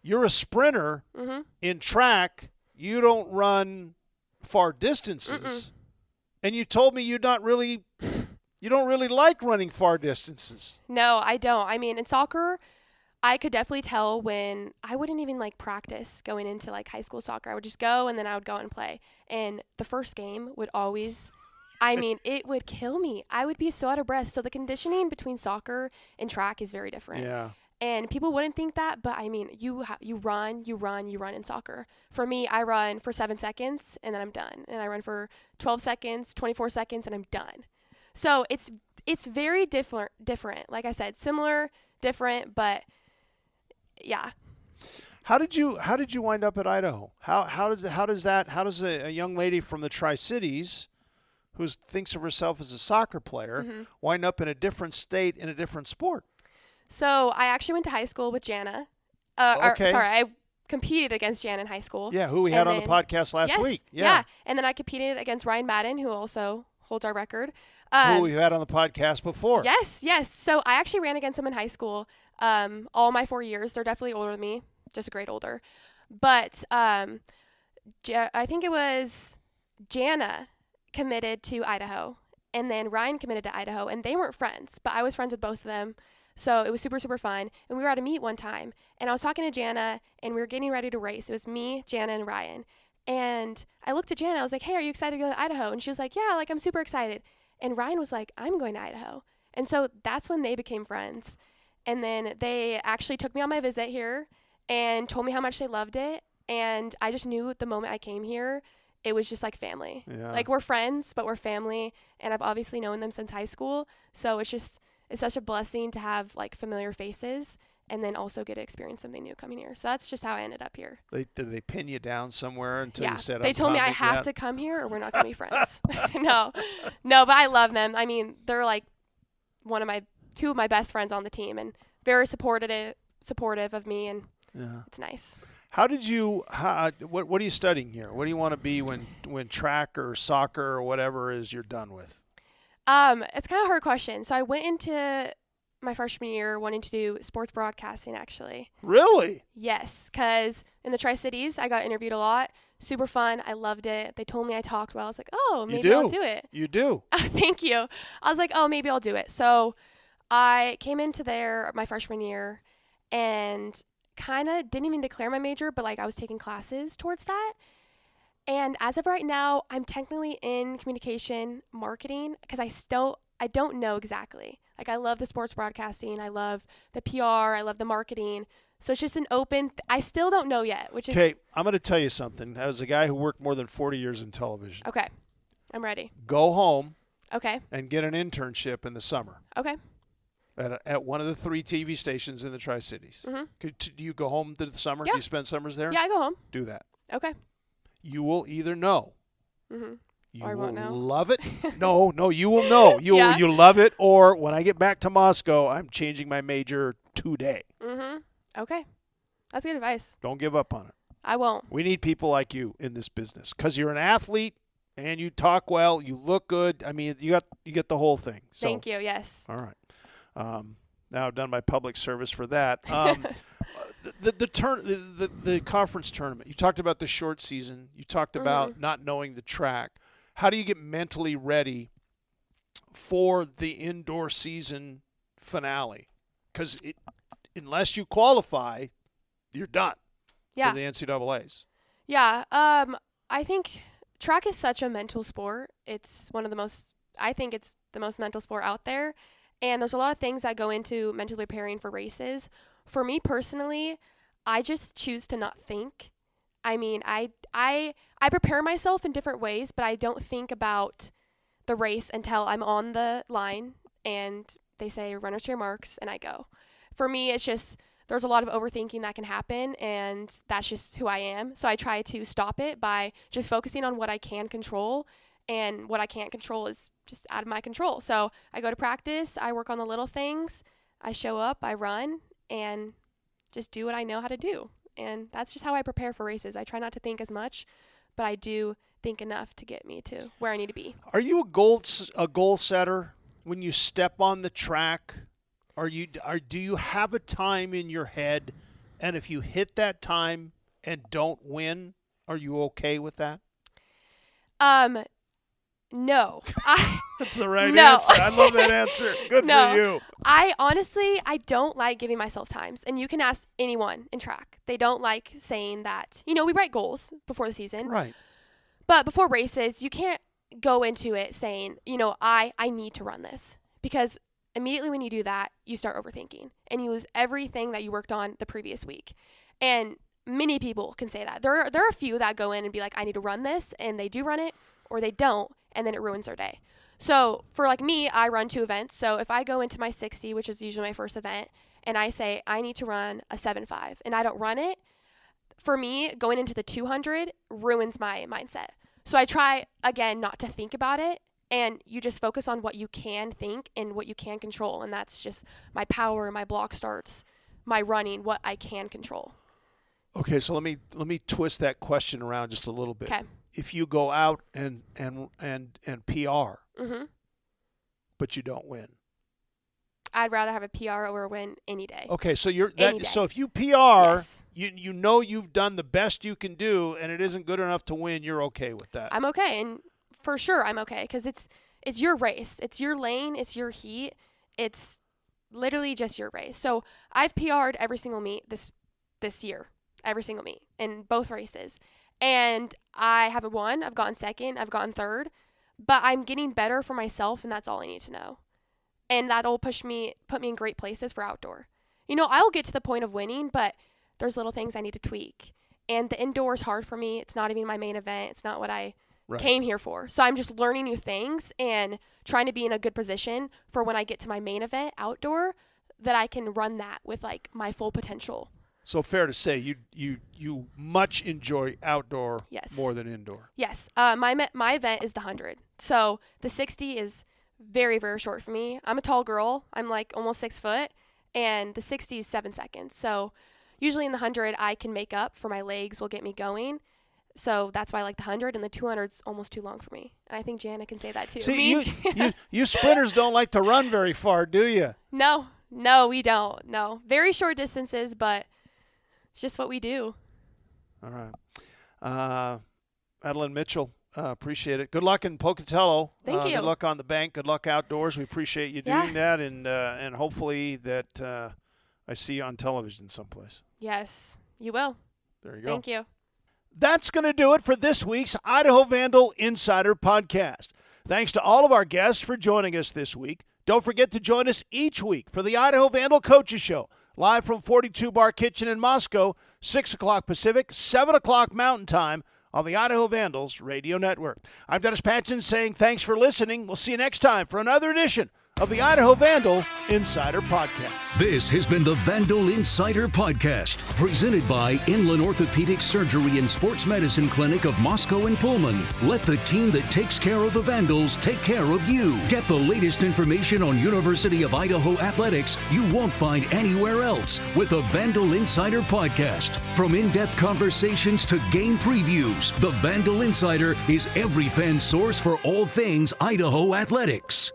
You're a sprinter. Mm-hmm. In track, you don't run far distances. Mm-mm. And you told me you don't really like running far distances. No, I don't. I mean, in soccer, I could definitely tell when I wouldn't even like practice going into like high school soccer. I would just go and then I would go and play. And the first game would always, I mean, it would kill me. I would be so out of breath. So the conditioning between soccer and track is very different. Yeah. And people wouldn't think that, but I mean, you run in soccer. For me, I run for 7 seconds and then I'm done. And I run for 12 seconds, 24 seconds, and I'm done. So it's very different. Like I said, similar, different, but yeah. How did you wind up at Idaho? How does a young lady from the Tri-Cities who thinks of herself as a soccer player wind up in a different state in a different sport? So I actually went to high school with Jana. Okay. I competed against Jana in high school. Yeah, who we had on the podcast last week. Yeah. And then I competed against Ryan Madden, who also holds our record. Who we had on the podcast before. Yes. So I actually ran against him in high school all my 4 years. They're definitely older than me, just a grade older. But I think it was Jana committed to Idaho, and then Ryan committed to Idaho, and they weren't friends, but I was friends with both of them. So it was super, super fun. And we were at a meet one time, and I was talking to Jana, and we were getting ready to race. It was me, Jana, and Ryan. And I looked at Jana. I was like, hey, are you excited to go to Idaho? And she was like, yeah, like I'm super excited. And Ryan was like, I'm going to Idaho. And so that's when they became friends. And then they actually took me on my visit here and told me how much they loved it. And I just knew the moment I came here, it was just like family. Yeah. Like we're friends, but we're family. And I've obviously known them since high school. So it's such a blessing to have like familiar faces and then also get to experience something new coming here. So that's just how I ended up here. Did they pin you down somewhere until you said, they told me I have to come here or we're not going to be friends. No, but I love them. I mean, they're like two of my best friends on the team and very supportive of me, and it's nice. How did you, what are you studying here? What do you want to be when track or soccer or whatever is you're done with? It's kind of a hard question. So I went into my freshman year wanting to do sports broadcasting, actually. Really? Yes, because in the Tri-Cities, I got interviewed a lot. Super fun. I loved it. They told me I talked well. I was like, oh, maybe I'll do it. You do. Thank you. I was like, oh, maybe I'll do it. So I came into there my freshman year and kind of didn't even declare my major, but like I was taking classes towards that. And as of right now, I'm technically in communication marketing because I don't know exactly. Like I love the sports broadcasting. I love the PR. I love the marketing. So it's just an open, I still don't know yet, which is. Okay, I'm going to tell you something. As a guy who worked more than 40 years in television. Okay, I'm ready. Go home. Okay. And get an internship in the summer. Okay. At one of the 3 TV stations in the Tri-Cities. Mm-hmm. Do you go home to the summer? Yeah. Do you spend summers there? Yeah, I go home. Do that. Okay. You will either know. Mm-hmm. You or I will won't know. love it. No, you will know. You'll love it. Or when I get back to Moscow, I'm changing my major today. Mm-hmm. Okay. That's good advice. Don't give up on it. I won't. We need people like you in this business because you're an athlete and you talk well, you look good. I mean, you get the whole thing. So, thank you. Yes. All right. Now I've done my public service for that. The conference tournament. You talked about the short season. You talked about not knowing the track. How do you get mentally ready for the indoor season finale? Because unless you qualify, you're done for the NCAAs. Yeah. I I think track is such a mental sport. It's I think it's the most mental sport out there. And there's a lot of things that go into mentally preparing for races. For me personally, I just choose to not think. I mean, I prepare myself in different ways, but I don't think about the race until I'm on the line and they say run to your marks and I go. For me, it's just there's a lot of overthinking that can happen, and that's just who I am. So I try to stop it by just focusing on what I can control, and what I can't control is just out of my control. So I go to practice, I work on the little things, I show up, I run, and just do what I know how to do. And that's just how I prepare for races. I try not to think as much, but I do think enough to get me to where I need to be. Are you a goal setter when you step on the track? Do you have a time in your head, and if you hit that time and don't win, are you okay with that? No. That's the right No. answer. I love that answer. Good No. for you. I don't like giving myself times. And you can ask anyone in track. They don't like saying that. We write goals before the season. Right. But before races, you can't go into it saying, I need to run this. Because immediately when you do that, you start overthinking. And you lose everything that you worked on the previous week. And many people can say that. There are a few that go in and be like, I need to run this. And they do run it, or they don't. And then it ruins their day. So for like me, I run 2 events. So if I go into my 60, which is usually my first event, and I say I need to run a 7.5 and I don't run it, for me, going into the 200 ruins my mindset. So I try, again, not to think about it, and you just focus on what you can think and what you can control. And that's just my power, my block starts, my running, what I can control. Okay, so let me twist that question around just a little bit. Okay. If you go out and PR, but you don't win. I'd rather have a PR or a win any day. Okay, so so if you PR, yes. you know you've done the best you can do, and it isn't good enough to win, you're okay with that. I'm okay, and for sure I'm okay, because it's your race, it's your lane, it's your heat, it's literally just your race. So I've PR'd every single meet this year, every single meet in both races. And I haven't won. I've gotten second. I've gotten third. But I'm getting better for myself, and that's all I need to know. And that'll put me in great places for outdoor. I'll get to the point of winning, but there's little things I need to tweak. And the indoor is hard for me. It's not even my main event. It's not what I came here for. So I'm just learning new things and trying to be in a good position for when I get to my main event outdoor, that I can run that with like my full potential. So fair to say you much enjoy outdoor more than indoor. Yes. My event is the 100. So the 60 is very, very short for me. I'm a tall girl. I'm like almost 6 foot, and the 60 is 7 seconds. So usually in the 100, I can make up for my legs will get me going. So that's why I like the 100, and the 200 is almost too long for me. And I think Jana can say that too. See, you sprinters don't like to run very far, do you? No, we don't. No. Very short distances, but it's just what we do. All right. Adelyn Mitchell, appreciate it. Good luck in Pocatello. Thank you. Good luck on the bank. Good luck outdoors. We appreciate you doing that, and hopefully that I see you on television someplace. Yes, you will. There you go. Thank you. That's going to do it for this week's Idaho Vandal Insider Podcast. Thanks to all of our guests for joining us this week. Don't forget to join us each week for the Idaho Vandal Coaches Show, live from 42 Bar Kitchen in Moscow, 6 o'clock Pacific, 7 o'clock Mountain Time on the Idaho Vandals Radio Network. I'm Dennis Patchin saying thanks for listening. We'll see you next time for another edition of the Idaho Vandal Insider Podcast. This has been the Vandal Insider Podcast, presented by Inland Orthopedic Surgery and Sports Medicine Clinic of Moscow and Pullman. Let the team that takes care of the Vandals take care of you. Get the latest information on University of Idaho athletics you won't find anywhere else with the Vandal Insider Podcast. From in-depth conversations to game previews, the Vandal Insider is every fan's source for all things Idaho athletics.